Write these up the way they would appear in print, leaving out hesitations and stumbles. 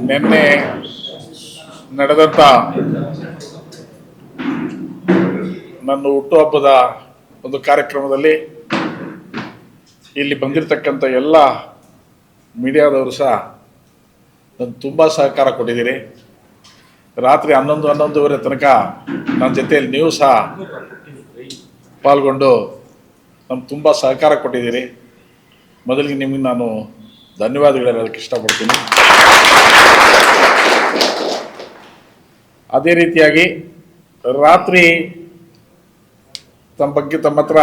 ನಿನ್ನೆ ನಡೆದಂಥ ನನ್ನ ಹುಟ್ಟುಹಬ್ಬದ ಒಂದು ಕಾರ್ಯಕ್ರಮದಲ್ಲಿ ಇಲ್ಲಿ ಬಂದಿರತಕ್ಕಂಥ ಎಲ್ಲ ಮೀಡಿಯಾದವರು ಸಹ ನನ್ನ ತುಂಬ ಸಹಕಾರ ಕೊಟ್ಟಿದ್ದೀರಿ. ರಾತ್ರಿ 11-11:30 ತನಕ ನನ್ನ ಜೊತೆಯಲ್ಲಿ ನೀವು ಸಹ ಪಾಲ್ಗೊಂಡು ನಮ್ಗೆ ತುಂಬ ಸಹಕಾರ ಕೊಟ್ಟಿದ್ದೀರಿ. ಮೊದಲಿಗೆ ನಿಮಗೆ ನಾನು ಧನ್ಯವಾದಗಳು ಹೇಳೋದಕ್ಕೆ ಇಷ್ಟಪಡ್ತೀನಿ. ಅದೇ ರೀತಿಯಾಗಿ ರಾತ್ರಿ ತಮ್ಮ ಹತ್ರ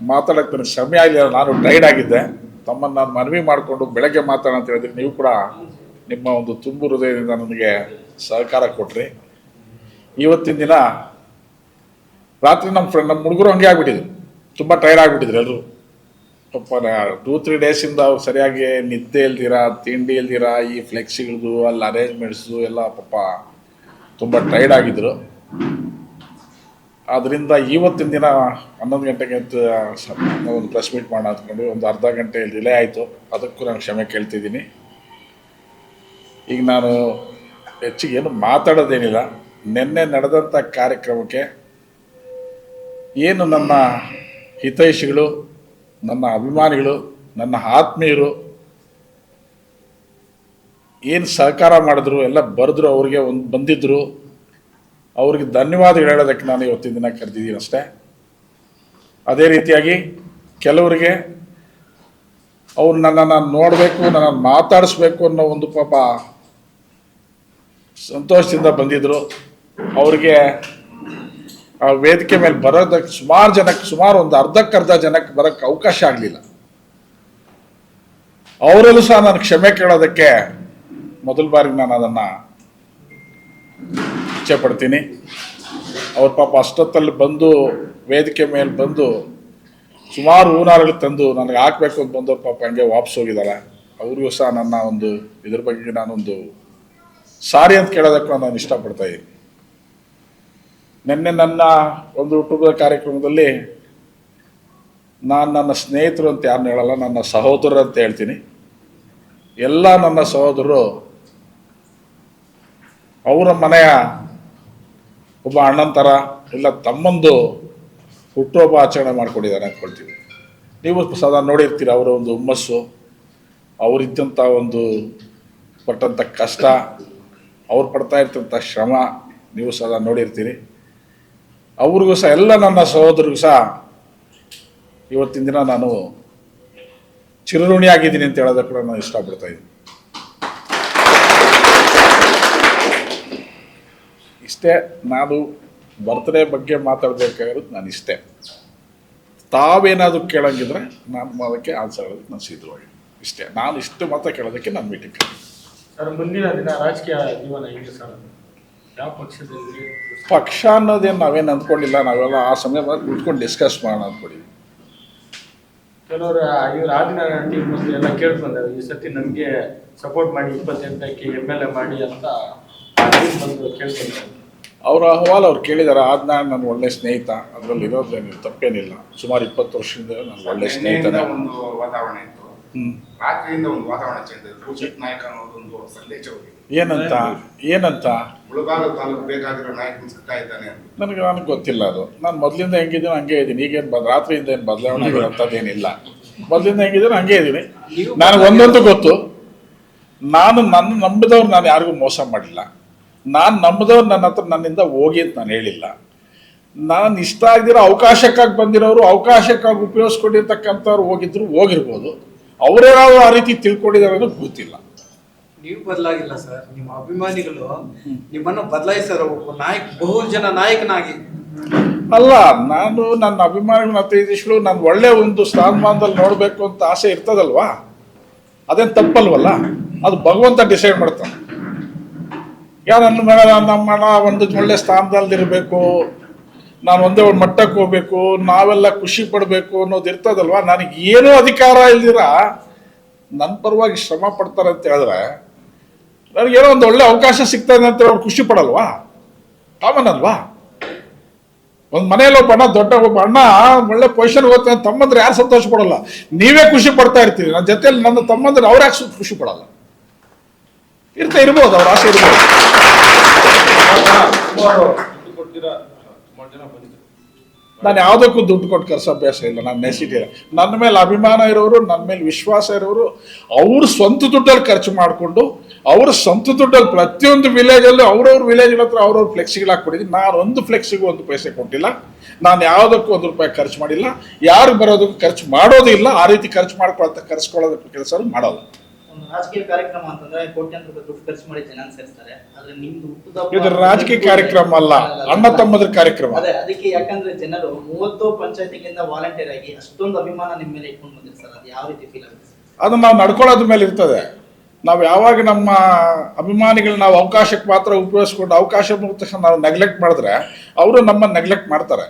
ಮಾತಾಡೋಕ್ಕೆ ನನಗೆ ಸಮಯ ಆಗಲಿಲ್ಲ. ನಾನು ಟೈರ್ಡ್ ಆಗಿದ್ದೆ. ತಮ್ಮನ್ನು ನಾನು ಮನವಿ ಮಾಡಿಕೊಂಡು ಬೆಳಗ್ಗೆ ಮಾತಾಡೋಣ ಅಂತ ಹೇಳಿದ್ರೆ ನೀವು ಕೂಡ ನಿಮ್ಮ ಒಂದು ತುಂಬು ಹೃದಯದಿಂದ ನನಗೆ ಸಹಕಾರ ಕೊಟ್ರಿ. ಇವತ್ತಿನ ದಿನ ರಾತ್ರಿ ನಮ್ಮ ಹುಡುಗರು ಹಂಗೆ ಆಗ್ಬಿಟ್ಟಿದ್ರು, ತುಂಬ ಟೈರ್ಡ್ ಆಗಿಬಿಟ್ಟಿದ್ರು ಎಲ್ಲರೂ. ಪಾಪ 2-3 ಡೇಸಿಂದ ಅವ್ರು ಸರಿಯಾಗಿ ನಿದ್ದೆ ಇಲ್ದಿರ, ತಿಂಡಿ ಇಲ್ದಿರ, ಈ ಫ್ಲೆಕ್ಸಿಗಳದು ಅಲ್ಲಿ ಅರೇಂಜ್ಮೆಂಟ್ಸು ಎಲ್ಲ ಪಾಪ ತುಂಬ ಟೈರ್ಡ್ ಆಗಿದ್ರು. ಆದ್ದರಿಂದ ಇವತ್ತಿನ ದಿನ 11 ಗಂಟೆಗೆ ಒಂದು ಪ್ರೆಸ್ ಮೀಟ್ ಮಾಡೋಣ ಅಂದ್ಕೊಂಡು ಒಂದು ಅರ್ಧ ಗಂಟೆ ಡಿಲೇ ಆಯಿತು. ಅದಕ್ಕೂ ನಾನು ಕ್ಷಮೆ ಕೇಳ್ತಿದ್ದೀನಿ. ಈಗ ನಾನು ಹೆಚ್ಚಿಗೆ ಏನು ಮಾತಾಡೋದೇನಿಲ್ಲ. ನಿನ್ನೆ ನಡೆದಂಥ ಕಾರ್ಯಕ್ರಮಕ್ಕೆ ಏನು ನನ್ನ ಹಿತೈಷಿಗಳು, ನನ್ನ ಅಭಿಮಾನಿಗಳು, ನನ್ನ ಆತ್ಮೀಯರು ಏನು ಸಹಕಾರ ಮಾಡಿದ್ರು, ಎಲ್ಲ ಬರೆದ್ರು, ಅವ್ರಿಗೆ ಬಂದಿದ್ದರು, ಅವ್ರಿಗೆ ಧನ್ಯವಾದಗಳು ಹೇಳೋದಕ್ಕೆ ನಾನು ಇವತ್ತಿನ ದಿನ ಕರೆದಿದ್ದೀನಿ ಅಷ್ಟೇ. ಅದೇ ರೀತಿಯಾಗಿ ಕೆಲವರಿಗೆ ಅವ್ರು ನನ್ನನ್ನು ನೋಡಬೇಕು, ನನ್ನನ್ನು ಮಾತಾಡಿಸ್ಬೇಕು ಅನ್ನೋ ಒಂದು ಪಾಪ ಸಂತೋಷದಿಂದ ಬಂದಿದ್ದರು. ಅವ್ರಿಗೆ ಆ ವೇದಿಕೆ ಮೇಲೆ ಬರೋದಕ್ಕೆ ಸುಮಾರು ಒಂದು ಅರ್ಧಕ್ಕರ್ಧ ಜನಕ್ಕೆ ಬರೋಕ್ಕೆ ಅವಕಾಶ ಆಗಲಿಲ್ಲ. ಅವರಲ್ಲೂ ಸಹ ನಾನು ಕ್ಷಮೆ ಕೇಳೋದಕ್ಕೆ ಮೊದಲ ಬಾರಿಗೆ ನಾನು ಅದನ್ನು ಇಚ್ಛೆ ಪಡ್ತೀನಿ. ಅವ್ರ ಪಾಪ ಅಷ್ಟೊತ್ತಲ್ಲಿ ಬಂದು ವೇದಿಕೆ ಮೇಲೆ ಬಂದು ಸುಮಾರು ಹೂನಾರಗಳು ತಂದು ನನಗೆ ಹಾಕಬೇಕು ಅಂತ ಬಂದವ್ರು ಪಾಪ ಹಂಗೆ ವಾಪಸ್ ಹೋಗಿದ್ದಾರೆ. ಅವ್ರಿಗೂ ಸಹ ನನ್ನ ಒಂದು ಇದ್ರ ಬಗ್ಗೆ ನಾನೊಂದು ಸಾರಿ ಅಂತ ಕೇಳೋದಕ್ಕೂ ನಾನು ಇಷ್ಟಪಡ್ತಾ ಇದ್ದೀನಿ. ನಿನ್ನೆ ನನ್ನ ಒಂದು ಹುಟ್ಟುಹಬ್ಬದ ಕಾರ್ಯಕ್ರಮದಲ್ಲಿ ನಾನು ನನ್ನ ಸ್ನೇಹಿತರು ಅಂತ ಯಾರನ್ನ ಹೇಳಲ್ಲ, ನನ್ನ ಸಹೋದರರು ಅಂತ ಹೇಳ್ತೀನಿ. ಎಲ್ಲ ನನ್ನ ಸಹೋದರರು ಅವರ ಮನೆಯ ಒಬ್ಬ ಅಣ್ಣನ ಥರ ಇಲ್ಲ ತಮ್ಮಂದು ಹುಟ್ಟುಹಬ್ಬ ಆಚರಣೆ ಮಾಡ್ಕೊಂಡಿದ್ದಾರೆ ಅಂದ್ಕೊಳ್ತೀವಿ. ನೀವು ಸದಾ ನೋಡಿರ್ತೀರ ಅವರ ಒಂದು ಹುಮ್ಮಸ್ಸು, ಅವರಿದ್ದಂಥ ಒಂದು ಪಟ್ಟಂಥ ಕಷ್ಟ, ಅವ್ರು ಪಡ್ತಾ ಇರ್ತಂಥ ಶ್ರಮ ನೀವು ಸದಾ ನೋಡಿರ್ತೀರಿ. ಅವ್ರಿಗೂ ಸಹ ಎಲ್ಲ ನನ್ನ ಸಹೋದರಿಗೂ ಸಹ ಇವತ್ತಿನ ದಿನ ನಾನು ಚಿರಋಣಿಯಾಗಿದ್ದೀನಿ ಅಂತ ಹೇಳೋದಕ್ಕೆ ಕೂಡ ನಾನು ಇಷ್ಟಪಡ್ತಾ ಇದ್ದೀನಿ. ಇಷ್ಟೇ. ನಾನು ಬರ್ತ್ಡೇ ಬಗ್ಗೆ ಮಾತಾಡಬೇಕಾಗಿರೋದು ನಾನು ಇಷ್ಟೇ. ತಾವೇನಾದರೂ ಕೇಳಂಗಿದ್ರೆ ನಾನು ಅದಕ್ಕೆ ಆನ್ಸರ್ ಹೇಳೋದಕ್ಕೆ ನಾನು ಸಿದ್ಧವಾಗಿದ್ದೀನಿ. ಇಷ್ಟೇ. ನಾನು ಇಷ್ಟು ಮಾತ್ರ ಕೇಳೋದಕ್ಕೆ ನಾನು ಮೀಟಿಂಗ್ ಸರ್. ಮುಂದಿನ ದಿನ ರಾಜಕೀಯ ಜೀವನ ಹೇಗೆ ಸರ್? ಯಾವ ಪಕ್ಷದಲ್ಲಿ? ಪಕ್ಷ ಅನ್ನೋದೇನು ನಾವೇನು ಅಂದ್ಕೊಂಡಿಲ್ಲ. ನಾವೆಲ್ಲ ಆ ಸಮಯ ಕುತ್ಕೊಂಡು ಡಿಸ್ಕಸ್ ಮಾಡೋಣ ಅಂದ್ಕೊಂಡಿದ್ವಿ. ಕೆಲವರು ಇವ್ರು ಆದಿನ ಟೀಮ್ ಎಲ್ಲ ಕೇಳ್ಕೊಂಡಾರೆ, ಈ ಸತಿ ನಮಗೆ ಸಪೋರ್ಟ್ ಮಾಡಿ 28ಕ್ಕೆ MLA ಮಾಡಿ ಅಂತ ಬಂದು ಕೇಳ್ಕೊಂಡ್ರೆ ಅವರ ಅಹವಾಲು ಅವ್ರು ಕೇಳಿದ್ದಾರೆ. ಆದ್ನ ನನ್ನ ಒಳ್ಳೆ ಸ್ನೇಹಿತ, ಅದರಲ್ಲಿ ಇರೋದೇನು ತಪ್ಪೇನಿಲ್ಲ. ಸುಮಾರು 20 ವರ್ಷದಿಂದ ನನ್ನ ಒಳ್ಳೆ ಸ್ನೇಹಿತನೇ. ಒಂದು ವಾತಾವರಣ ಇತ್ತು, ರಾತ್ರಿಯಿಂದ ಒಂದು ವಾತಾವರಣ ಚೇಂಜ್ ಆಯಿತು. ಭೂಷಣ್ ನಾಯಕ ಅನ್ನೋದೊಂದು ಸಂದೇಶ ಹೋಗಿದೆ. ಏನಂತ ಮುಳಬಾಗಿಲು ತಾಲೂಕು ಬೇಕಾಗಿರೋ ನಾಯಕನ ಸಿಗ್ತಾ ಇದ್ದಾನೆ ಅಂತ ನನಗೆ ಗೊತ್ತಿಲ್ಲ. ಅದು ನಾನು ಮೊದಲಿಂದ ಹೆಂಗಿದ್ದೀನಿ ಹಂಗೆ ಇದ್ದೀನಿ. ಈಗೇನು ರಾತ್ರಿಯಿಂದ ಏನು ಬದಲಾವಣೆ ಆಗಿರೋಂಥದ್ದೇನಿಲ್ಲ. ಮೊದಲಿಂದ ಹೆಂಗಿದ್ದೀನಿ ಹಂಗೆ ಇದ್ದೀನಿ. ನನಗೆ ಒಂದಂತೂ ಗೊತ್ತು, ನಾನು ನಂಬಿದವ್ರು ನಾನು ಯಾರಿಗೂ ಮೋಸ ಮಾಡಿಲ್ಲ. ನಾನು ನಂಬಿದವ್ರು ನನ್ನಿಂದ ಹೋಗಿ ಅಂತ ನಾನು ಹೇಳಿಲ್ಲ. ನಾನು ಇಷ್ಟ ಆಗದಿರೋ ಅವಕಾಶಕ್ಕಾಗಿ ಬಂದಿರೋರು, ಅವಕಾಶಕ್ಕಾಗಿ ಉಪಯೋಗಿಸ್ಕೊಂಡಿರ್ತಕ್ಕಂಥವ್ರು ಹೋಗಿರ್ಬೋದು. ಅವರೇನಾದ್ರು ಆ ರೀತಿ ತಿಳ್ಕೊಂಡಿದ್ದಾರೆ ಅನ್ನೋದು ಗೊತ್ತಿಲ್ಲ. ನೀವು ಬದಲಾಗಿಲ್ಲ ಸರ್, ನಿಮ್ಮ ಅಭಿಮಾನಿಗಳು ನಿಮ್ಮನ್ನು ಬದಲಾಯಿಸ್ತಾರೆ. ಒಬ್ಬ ಬಹುಜನ ನಾಯಕನಾಗಿ ಅಲ್ಲ, ನಾನು ನನ್ನ ಅಭಿಮಾನಿಗಳು ಮತ್ತು ಇದಿಷ್ಟು ನಾನು ಒಳ್ಳೆ ಒಂದು ಸ್ಥಾನಮಾನದಲ್ಲಿ ನೋಡಬೇಕು ಅಂತ ಆಸೆ ಇರ್ತದಲ್ವಾ, ಅದೇನು ತಪ್ಪಲ್ವಲ್ಲ. ಅದು ಭಗವಂತ ಡಿಸೈಡ್ ಮಾಡ್ತಾನೆ. ನನ್ನ ಮೇಲೆ ನಮ್ಮ ಒಂದು ಒಳ್ಳೆ ಸ್ಥಾನದಲ್ಲಿರಬೇಕು, ನಾನು ಒಂದೇ ಒಂದು ಮಟ್ಟಕ್ಕೆ ಹೋಗ್ಬೇಕು, ನಾವೆಲ್ಲ ಖುಷಿ ಪಡಬೇಕು ಅನ್ನೋದು ಇರ್ತದಲ್ವ. ನನಗೆ ಏನೂ ಅಧಿಕಾರ ಇಲ್ದಿರ ನನ್ನ ಪರವಾಗಿ ಶ್ರಮ ಪಡ್ತಾರೆ ಅಂತ ಹೇಳಿದ್ರೆ ನನಗೇನೋ ಒಂದು ಒಳ್ಳೆ ಅವಕಾಶ ಸಿಗ್ತದೆ ಅಂತ ಅವ್ರು ಖುಷಿ ಪಡಲ್ವಾ? ಕಾಮನ್ ಅಲ್ವಾ? ಒಂದು ಮನೆಯಲ್ಲಿ ಒಬ್ಬ ಅಣ್ಣ ಒಳ್ಳೆ ಪೊಸಿಷನ್ ಹೋಗ್ತಾನೆ, ತಮ್ಮಂದ್ರೆ ಯಾರು ಸಂತೋಷ ಪಡಲ್ಲ? ನೀವೇ ಖುಷಿ ಪಡ್ತಾ ಇರ್ತೀರಿ. ನನ್ನ ಜೊತೆಯಲ್ಲಿ ನನ್ನ ತಮ್ಮಂದ್ರೆ ಅವ್ರು ಯಾಕೆ ಖುಷಿ ಪಡಲ್ಲ? ಇರ್ಬೋದು, ಅವ್ರ ಆಸೆ ಇರ್ಬೋದು. ಸುಮಾರು ದುಡ್ಡು ಕೊಡ್ತೀರಾ, ಸುಮಾರು ಜನ ಬಂದಿದ್ರು. ನಾನು ಯಾವುದಕ್ಕೂ ದುಡ್ಡು ಕೊಟ್ಟು ಕರ್ಸೋ ಅಭ್ಯಾಸ ಇಲ್ಲ, ನಾನು ನೆಸಿಟಿ ಇಲ್ಲ. ನನ್ನ ಮೇಲೆ ಅಭಿಮಾನ ಇರೋರು, ನನ್ನ ಮೇಲೆ ವಿಶ್ವಾಸ ಇರೋರು, ಅವ್ರ ಸ್ವಂತ ದುಡ್ಡಲ್ಲಿ ಖರ್ಚು ಮಾಡಿಕೊಂಡು ಅವ್ರ ಸ್ವಂತ ದುಡ್ಡಲ್ಲಿ ಪ್ರತಿಯೊಂದು ವಿಲೇಜಲ್ಲೂ ಅವ್ರವ್ರ ವಿಲೇಜ್ ಹತ್ರ ಅವ್ರವ್ರ ಫ್ಲೆಕ್ಸಿಗಳು ಹಾಕ್ಬಿಟ್ಟಿದ್ದೀನಿ. ನಾನು ಒಂದು ಫ್ಲೆಕ್ಸಿಗೂ 1 ಪೈಸೆ ಕೊಟ್ಟಿಲ್ಲ, ನಾನು ಯಾವುದಕ್ಕೂ 1 ರೂಪಾಯಿ ಖರ್ಚು ಮಾಡಿಲ್ಲ, ಯಾರು ಬರೋದಕ್ಕೂ ಖರ್ಚು ಮಾಡೋದು ಇಲ್ಲ. ಆ ರೀತಿ ಖರ್ಚು ಕರ್ಸ್ಕೊಳ್ಳೋದಕ್ಕೆ ಕೆಲಸ ಮಾಡೋದು. ಒಂದು ರಾಜಕೀಯ ಕಾರ್ಯಕ್ರಮ ಅಂತಂದ್ರೆ ಕೋಟ್ಯಾಂತರ ರೂಪಾಯಿ ದುಡ್ಡು ಖರ್ಚು ಮಾಡಿ ಜನ ಸೇರಿಸ್ತಾರೆ. ಆದ್ರೆ ನಿಮ್ದು ಇದು ರಾಜಕೀಯ ಕಾರ್ಯಕ್ರಮ ಅಲ್ಲ, ಅಣ್ಣ ತಮ್ಮದ್ರ ಕಾರ್ಯಕ್ರಮ. ಅದೇ ಅದಕ್ಕೆ ಯಾಕಂದ್ರೆ ಜನರು 30 ಪಂಚಾಯತಿಗಳಿಂದ ವಾಲಂಟಿಯರ್ ಆಗಿ ಅಷ್ಟೊಂದು ಅಭಿಮಾನ ನಿಮ್ಮ ಮೇಲೆ ಇಟ್ಕೊಂಡು ಬಂದಿರ್ತಾರೆ ಸರ್. ಅದು ಯಾವ ರೀತಿ ಫೀಲ್ ಆಗುತ್ತೆ? ಅದು ನಾವು ನಡ್ಕೊಳ್ಳೋದ್ರ ಮೇಲೆ ಇರ್ತದೆ. ನಾವು ಯಾವಾಗ ನಮ್ಮ ಅಭಿಮಾನಿಗಳು ನಾವು ಅವಕಾಶಕ್ಕೆ ಮಾತ್ರ ಉಪಯೋಗಿಸ್ಕೊಂಡು ಅವಕಾಶ ಮುಗಿದ ತಕ್ಷಣ ನಾವು ನೆಗ್ಲೆಕ್ಟ್ ಮಾಡಿದ್ರೆ ಅವರು ನಮ್ಮನ್ನು ನೆಗ್ಲೆಕ್ಟ್ ಮಾಡ್ತಾರೆ.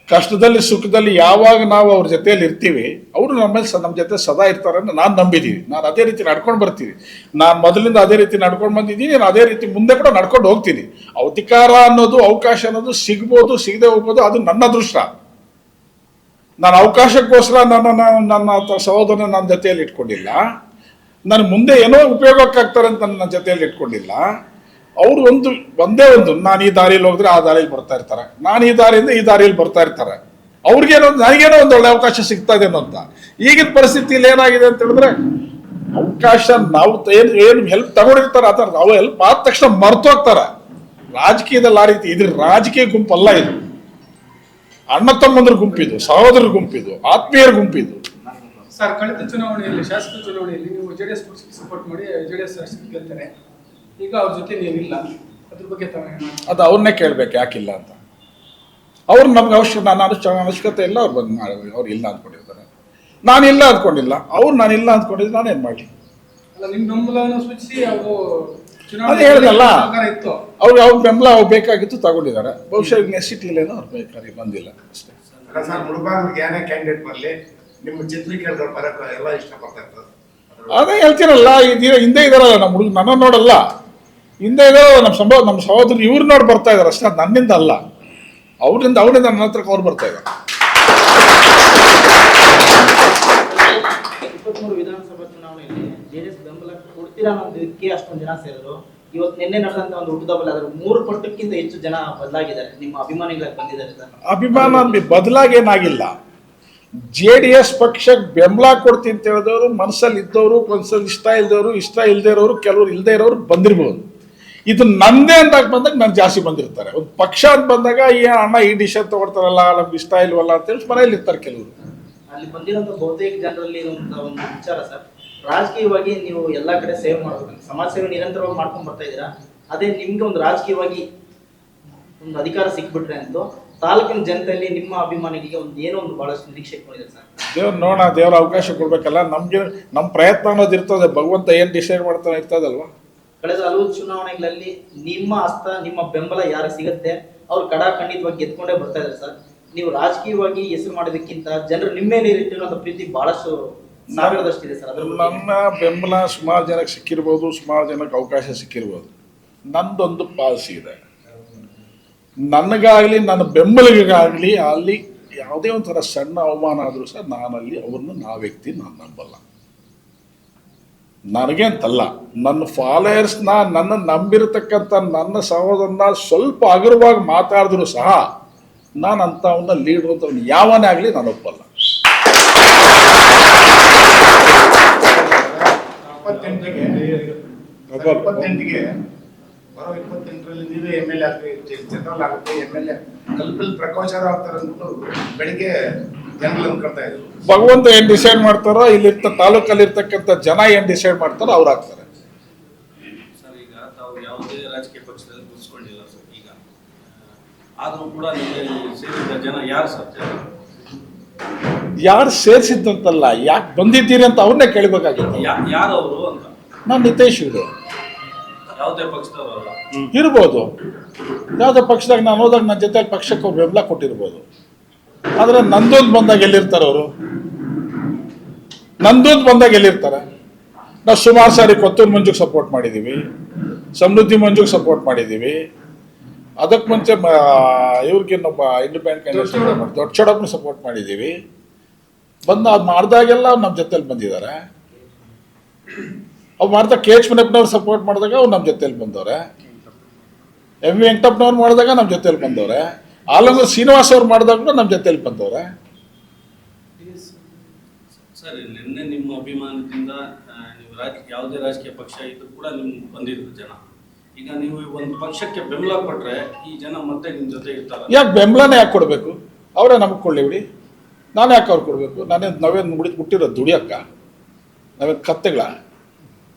ಕಷ್ಟದಲ್ಲಿ ಸುಖದಲ್ಲಿ ಯಾವಾಗ ನಾವು ಅವ್ರ ಜೊತೆಯಲ್ಲಿ ಇರ್ತೀವಿ, ಅವರು ನಮ್ಮ ಜೊತೆ ಸದಾ ಇರ್ತಾರೆ ಅಂತ ನಾನು ನಂಬಿದ್ದೀವಿ. ನಾನು ಅದೇ ರೀತಿ ನಡ್ಕೊಂಡು ಬರ್ತೀನಿ. ನಾನು ಮೊದಲಿಂದ ಅದೇ ರೀತಿ ನಡ್ಕೊಂಡು ಬಂದಿದ್ದೀನಿ, ನಾನು ಅದೇ ರೀತಿ ಮುಂದೆ ಕೂಡ ನಡ್ಕೊಂಡು ಹೋಗ್ತೀನಿ. ಅಧಿಕಾರ ಅನ್ನೋದು, ಅವಕಾಶ ಅನ್ನೋದು ಸಿಗ್ಬೋದು, ಸಿಗದೆ ಹೋಗ್ಬೋದು, ಅದು ನನ್ನ ಅದೃಷ್ಟ. ನಾನು ಅವಕಾಶಕ್ಕೋಸ್ಕರ ನನ್ನ ಸಹೋದರನ ನನ್ನ ಜೊತೆಯಲ್ಲಿ ಇಟ್ಕೊಂಡಿಲ್ಲ. ನಾನು ಮುಂದೆ ಏನೋ ಉಪಯೋಗಕ್ಕಾಗ್ತಾರೆ ಅಂತ ನನ್ನ ಜೊತೆಯಲ್ಲಿ ಇಟ್ಕೊಂಡಿಲ್ಲ. ಅವರು ಒಂದೇ ಒಂದು ನಾನು ಈ ದಾರಿಯಲ್ಲಿ ಹೋದ್ರೆ ಆ ದಾರಿಯಲ್ಲಿ ಬರ್ತಾ ಇರ್ತಾರೆ, ನಾನು ಈ ದಾರಿಯಿಂದ ಈ ದಾರಿಯಲ್ಲಿ ಬರ್ತಾ ಇರ್ತಾರೆ. ಅವ್ರಿಗೇನೋ ನನಗೇನೋ ಒಂದು ಒಳ್ಳೆ ಅವಕಾಶ ಸಿಗ್ತಾ ಇದೇನೋ ಅಂತ. ಈಗಿನ ಪರಿಸ್ಥಿತಿಯಲ್ಲಿ ಏನಾಗಿದೆ ಅಂತ ಹೇಳಿದ್ರೆ, ಅವಕಾಶ ನಾವು ಏನು ಹೆಲ್ಪ್ ತಗೊಂಡಿರ್ತಾರೆ, ಆ ಥರ ನಾವು ಹೆಲ್ಪ್ ಆದ ತಕ್ಷಣ ಮರ್ತೋಗ್ತಾರೆ. ರಾಜಕೀಯದಲ್ಲಿ ಆ ರೀತಿ ಇದ್ರ ರಾಜಕೀಯ ಗುಂಪಲ್ಲ ಇದು. ಅಣ್ಣ ತಮ್ಮಂದ್ರ ಗುಂಪಿದು, ಸಹೋದರ ಗುಂಪಿದು, ಆತ್ಮೀಯರ ಗುಂಪಿದು. ಸರ್, ಕಳೆದ ಚುನಾವಣೆಯಲ್ಲಿ, ಶಾಸಕ ಚುನಾವಣೆಯಲ್ಲಿ ನೀವು JDS ಪಕ್ಷಕ್ಕೆ ಸಪೋರ್ಟ್ ಮಾಡಿ JDS ಶಾಸಕ ಗೆಲ್ತಾರೆ. ಈಗ ಅವ್ರ ಜೊತೆ ನೀವಿಲ್ಲ, ಅದ್ರ ಬಗ್ಗೆ ತಾವು ಅದು ಅವ್ರನ್ನೇ ಕೇಳ್ಬೇಕು ಯಾಕಿಲ್ಲ ಅಂತ. ಅವ್ರು ನಮ್ಗೆ ಅವಶ್ಯಕತೆ ಇಲ್ಲ, ಅವ್ರು ಬಂದು ಅವ್ರು ಇಲ್ಲ ಅಂದ್ಕೊಂಡಿರ್ತಾರೆ. ನಾನಿಲ್ಲ ಅಂದ್ಕೊಂಡಿಲ್ಲ, ಅವ್ರು ನಾನಿಲ್ಲ ಅಂದ್ಕೊಂಡಿದ್ರೆ ನಾನೇನು ಮಾಡಲಿ? ಅಲ್ಲ, ನಿಮ್ಮ ಬೆಂಬಲವನ್ನು ಸೂಚಿಸಿ ಅವರು ಅದೇ ಹೇಳಿದಲ್ಲ, ಇತ್ತು, ಅವ್ರ ಬೆಂಬಲ ಅವ್ರು ಬೇಕಾಗಿತ್ತು, ತಗೊಂಡಿದ್ದಾರೆ. ಬಹುಶಃ ನೆಸಿಟಿಲೇನೋ ಅವ್ರು ಬೇಕಾಗಿ ಬಂದಿಲ್ಲ ಅಷ್ಟೇ. ಸರ್, ಮುಳುಬಾಗಿಲಿಗೆ ಏನೇ ಕ್ಯಾಂಡಿಡೇಟ್ ಬರಲಿ ನಿಮ್ಮ ಚಿತ್ರೀಕರಣಗಳು ಬರೋಕೆ ಎಲ್ಲ ಇಷ್ಟಪಡ್ತಾ ಇರ್ತಾರೆ. ಅದೇ ಹೇಳ್ತೀರಲ್ಲ, ಹಿಂದೆ ಇದಾರಲ್ಲ ನಮ್ಮ ಹುಡುಗ, ನನ್ನ ನೋಡಲ್ಲ, ಹಿಂದೆ ಇದಾರಲ್ಲ ನಮ್ಮ ಸಹೋದರು, ಇವ್ರು ನೋಡಿ ಬರ್ತಾ ಇದಾರೆ ಅಷ್ಟೇ. ನನ್ನಿಂದ ಅಲ್ಲ, ಅವರಿಂದ ನನ್ನ ಹತ್ರಕ್ಕೆ ಅವ್ರು ಬರ್ತಾ ಇದ್ದಾರೆ. 23 ವಿಧಾನಸಭಾ ಚುನಾವಣೆಯಲ್ಲಿ JDS ಬೆಂಬಲ ಕೊಡ್ತೀರಾ ಅನ್ನೋದಕ್ಕೆ ಅಷ್ಟೊಂದು ಜನ ಸೇರಿದ್ರು. ಇವತ್ತು ನಿನ್ನೆ ನಡೆದಂತ ಒಂದು ಹುಟ್ಟುಹಬ್ಬದಲ್ಲಿ ಅದರ 3 ಪಟ್ಟಕ್ಕಿಂತ ಹೆಚ್ಚು ಜನ ಬದಲಾಗಿದ್ದಾರೆ, ನಿಮ್ಮ ಅಭಿಮಾನಿಗಳಾಗಿ ಬಂದಿದ್ದಾರೆ ಸರ್. ಅಭಿಮಾನ ಬದಲಾಗೇನಾಗಿಲ್ಲ. JDS ಪಕ್ಷಕ್ಕೆ ಬೆಂಬಲ ಕೊಡ್ತೀನಿ ಅಂತ ಹೇಳಿದವರು ಮನಸ್ಸಲ್ಲಿ ಇದ್ದವರು, ಮನಸ್ಸಲ್ಲಿ ಇಷ್ಟ ಇಲ್ಲದೆ ಇರೋರು, ಕೆಲವರು ಇಲ್ಲದೆ ಇರೋರು ಬಂದಿರ್ಬೋದು. ಇದು ನಂದೇ ಅಂತ ಬಂದಾಗ ನಾನು ಜಾಸ್ತಿ ಬಂದಿರ್ತಾರೆ. ಒಂದು ಪಕ್ಷ ಅಂತ ಬಂದಾಗ ಅಣ್ಣ ಈ ಡಿಸಿಷನ್ ತಗೊಳ್ತಾರಲ್ಲ, ನಮ್ಗೆ ಇಷ್ಟ ಇಲ್ವಲ್ಲ ಅಂತೇಳಿ ಮನೇಲಿ ಇರ್ತಾರೆ ಕೆಲವರು. ಅಲ್ಲಿ ಬಂದಿರೋಂಥ ಬಹುತೇಕ ಜನರಲ್ಲಿ ಇರುವಂತ ಒಂದು ವಿಚಾರ ಸರ್, ರಾಜಕೀಯವಾಗಿ ನೀವು ಎಲ್ಲಾ ಕಡೆ ಸೇವೆ ಮಾಡಬೇಕು, ಸಮಾಜ ಸೇವೆ ನಿರಂತರವಾಗಿ ಮಾಡ್ಕೊಂಡು ಬರ್ತಾ ಇದ್ದೀರಾ. ಅದೇ ನಿಮ್ಗೆ ಒಂದು ರಾಜಕೀಯವಾಗಿ ಒಂದು ಅಧಿಕಾರ ಸಿಕ್ಬಿಟ್ರೆ ಅಂತ ತಾಲೂಕಿನ ಜನತೆಯಲ್ಲಿ ನಿಮ್ಮ ಅಭಿಮಾನಿಗಳಿಗೆ ಏನೋ ಒಂದು ಬಹಳಷ್ಟು ನಿರೀಕ್ಷೆ ಇಟ್ಕೊಂಡಿದ್ದಾರೆ ಸರ್. ದೇವ್ರ ಅವಕಾಶ ಕೊಡ್ಬೇಕಲ್ಲ. ನಮ್ಮ ಪ್ರಯತ್ನ ಅನ್ನೋದು ಇರ್ತದೆ. ಭಗವಂತ ಏನ್ ಡಿಸೈಡ್ ಮಾಡ್ತಾನೆ ಇರ್ತದಲ್ವಾ. ಕಳೆದ ಹಲವು ಚುನಾವಣೆಗಳಲ್ಲಿ ನಿಮ್ಮ ಹಸ್ತ, ನಿಮ್ಮ ಬೆಂಬಲ ಯಾರಿಗೆ ಸಿಗುತ್ತೆ ಅವ್ರು ಖಂಡಿತವಾಗಿ ಗೆದ್ಕೊಂಡೇ ಬರ್ತಾ ಇದ್ದಾರೆ ಸರ್. ನೀವು ರಾಜಕೀಯವಾಗಿ ಹೆಸರು ಮಾಡೋದಕ್ಕಿಂತ ಜನರು ನಿಮ್ಮ ಮೇಲೆ ಇಟ್ಟಿರುವಂತ ಪ್ರೀತಿ ಬಹಳಷ್ಟು ಸಾವಿರದಷ್ಟಿದೆ ಸರ್. ನನ್ನ ಬೆಂಬಲ ಸುಮಾರು ಜನಕ್ಕೆ ಸಿಕ್ಕಿರ್ಬೋದು, ಸುಮಾರು ಜನಕ್ಕೆ ಅವಕಾಶ ಸಿಕ್ಕಿರ್ಬೋದು. ನಂದೊಂದು ಪಾಲಿಸಿ ಇದೆ, ನನಗಾಗಲಿ ನನ್ನ ಬೆಂಬಲಿಗಾಗಲಿ ಅಲ್ಲಿ ಯಾವುದೇ ಒಂಥರ ಸಣ್ಣ ಅವಮಾನ ಆದರೂ ಸಹ ನಾನಲ್ಲಿ ಅವ್ರನ್ನ ವ್ಯಕ್ತಿ ನಾನು ನಂಬಲ್ಲ. ನನಗೆ ಅಂತಲ್ಲ, ನನ್ನ ಫಾಲೋಯರ್ಸ್ನ, ನನ್ನ ನಂಬಿರತಕ್ಕಂಥ ನನ್ನ ಸಹೋದರನ ಸ್ವಲ್ಪ ಹಗುರವಾಗಿ ಮಾತಾಡಿದ್ರು ಸಹ ನಾನು ಅಂಥವನ್ನ ಲೀಡ್ರು ಅಂತ ಯಾವನೇ ಆಗಲಿ ನಾನು ಒಪ್ಪಲ್ಲ. 28ಗೆ ಬರೋ 28ರಲ್ಲಿ ನೀವೇ MLA ಆಗ್ತೀವಿ, ಜನರಲ್ ಆಗುತ್ತೆ, MLA ಕಲ್ಪಲ್ ಪ್ರಕಾಶ್ ಆಗ್ತಾರೆ ಅಂದ್ಬಿಟ್ಟು ಬೆಳಿಗ್ಗೆ ಜನರಲ್ ಅನ್ಕೊಳ್ತಾ ಇದ್ರು. ಭಗವಂತ ಏನ್ ಡಿಸೈಡ್ ಮಾಡ್ತಾರೋ, ಇಲ್ಲಿರ್ತ ತಾಲೂಕಲ್ಲಿ ಇರ್ತಕ್ಕಂಥ ಜನ ಏನ್ ಡಿಸೈಡ್ ಮಾಡ್ತಾರೋ ಅವ್ರು ಆಗ್ತಾರೆ. ಸರ್, ಈಗ ತಾವು ಯಾವುದೇ ರಾಜಕೀಯ ಪಕ್ಷದಲ್ಲಿ ಗುರುತಿಸ್ಕೊಂಡಿಲ್ಲ ಸರ್. ಈಗ ಆದರೂ ಕೂಡ ಸೇರಿದ ಜನ ಯಾರು ಸರ್? ಯಾರು ಸೇರಿಸಿದ್ದಂತಲ್ಲ, ಯಾಕೆ ಬಂದಿದ್ದೀರಿ ಅಂತ ಅವ್ರನ್ನೇ ಕೇಳಬೇಕಾಗಿತ್ತು. ಯಾರವರು ಅಂತ? ನಾನು ನಿತೇಶ್ ಇದೆ. ಯಾವುದೇ ಪಕ್ಷದವರಲ್ಲ ಇರ್ಬೋದು, ಯಾವುದೇ ಪಕ್ಷದಾಗ ನಾನು ಹೋದಾಗ ನನ್ನ ಜೊತೆ ಪಕ್ಷಕ್ಕೆ ಅವ್ರು ಬೆಂಬಲ ಕೊಟ್ಟಿರ್ಬೋದು. ಆದರೆ ನಂದೊಂದು ಬಂದಾಗ ಎಲ್ಲಿರ್ತಾರೆ ಅವರು? ನಂದೊಂದು ಬಂದಾಗ ಎಲ್ಲಿರ್ತಾರೆ? ನಾವು ಸುಮಾರು ಸಾರಿ ಕೊತ್ತೂರು ಮಂಜುಗೆ ಸಪೋರ್ಟ್ ಮಾಡಿದ್ದೀವಿ, ಸಮೃದ್ಧಿ ಮಂಜುಗೆ ಸಪೋರ್ಟ್ ಮಾಡಿದ್ದೀವಿ. ಅದಕ್ಕೆ ಮುಂಚೆ ಇವ್ರಿಗೇನೊಬ್ಬ ಇಂಡಿಪೆಂಡೆಂಟ್ ದೊಡ್ಡ ಚೌಡಪ್ಪನ ಸಪೋರ್ಟ್ ಮಾಡಿದ್ದೀವಿ. ಬಂದು ಅದು ಮಾಡಿದಾಗೆಲ್ಲ ನಮ್ಮ ಜೊತೆಲಿ ಬಂದಿದ್ದಾರೆ. ಅವ್ರು ಮಾಡ್ದಾಗ KH ಮುನಿಯಪ್ಪನವ್ರು ಸಪೋರ್ಟ್ ಮಾಡಿದಾಗ ಅವ್ರು ನಮ್ಮ ಜೊತೆಲಿ ಬಂದವ್ರೆ, M.V. ವೆಂಕಟಪ್ಪನವ್ರು ಮಾಡಿದಾಗ ನಮ್ಮ ಜೊತೆಲಿ ಬಂದವ್ರೆ, ಆಲಂಗೂರು ಶ್ರೀನಿವಾಸ್ ಅವ್ರು ಮಾಡಿದಾಗಲೂ ನಮ್ಮ ಜೊತೆಲಿ ಬಂದವ್ರೆ. ಸರ್ ನಿನ್ನೆ ನಿಮ್ಮ ಅಭಿಮಾನದಿಂದ ನೀವು ಯಾವುದೇ ರಾಜಕೀಯ ಪಕ್ಷ ಇದ್ರೂ ಕೂಡ ನಿಮ್ಗೆ ಬಂದಿದ್ರು ಜನ. ಈಗ ನೀವು ಒಂದು ಪಕ್ಷಕ್ಕೆ ಬೆಂಬಲ ಕೊಟ್ರೆ ಈ ಜನ ಮತ್ತೆ ನಿಮ್ಮ ಜೊತೆ ಇರ್ತಾರೆ. ಯಾಕೆ ಬೆಂಬಲನೇ ಯಾಕೆ ಕೊಡಬೇಕು? ಅವರೇ ನಮಗೆ ಕೊಳ್ಳಿ ಬಿಡಿ, ನಾನು ಯಾಕೆ ಅವ್ರು ಕೊಡಬೇಕು? ನಾವೇನು ಮುಟ್ಟಿರೋದು ದುಡಿಯಕ್ಕ? ನಾವೇನು ಕತ್ತೆಗಳ?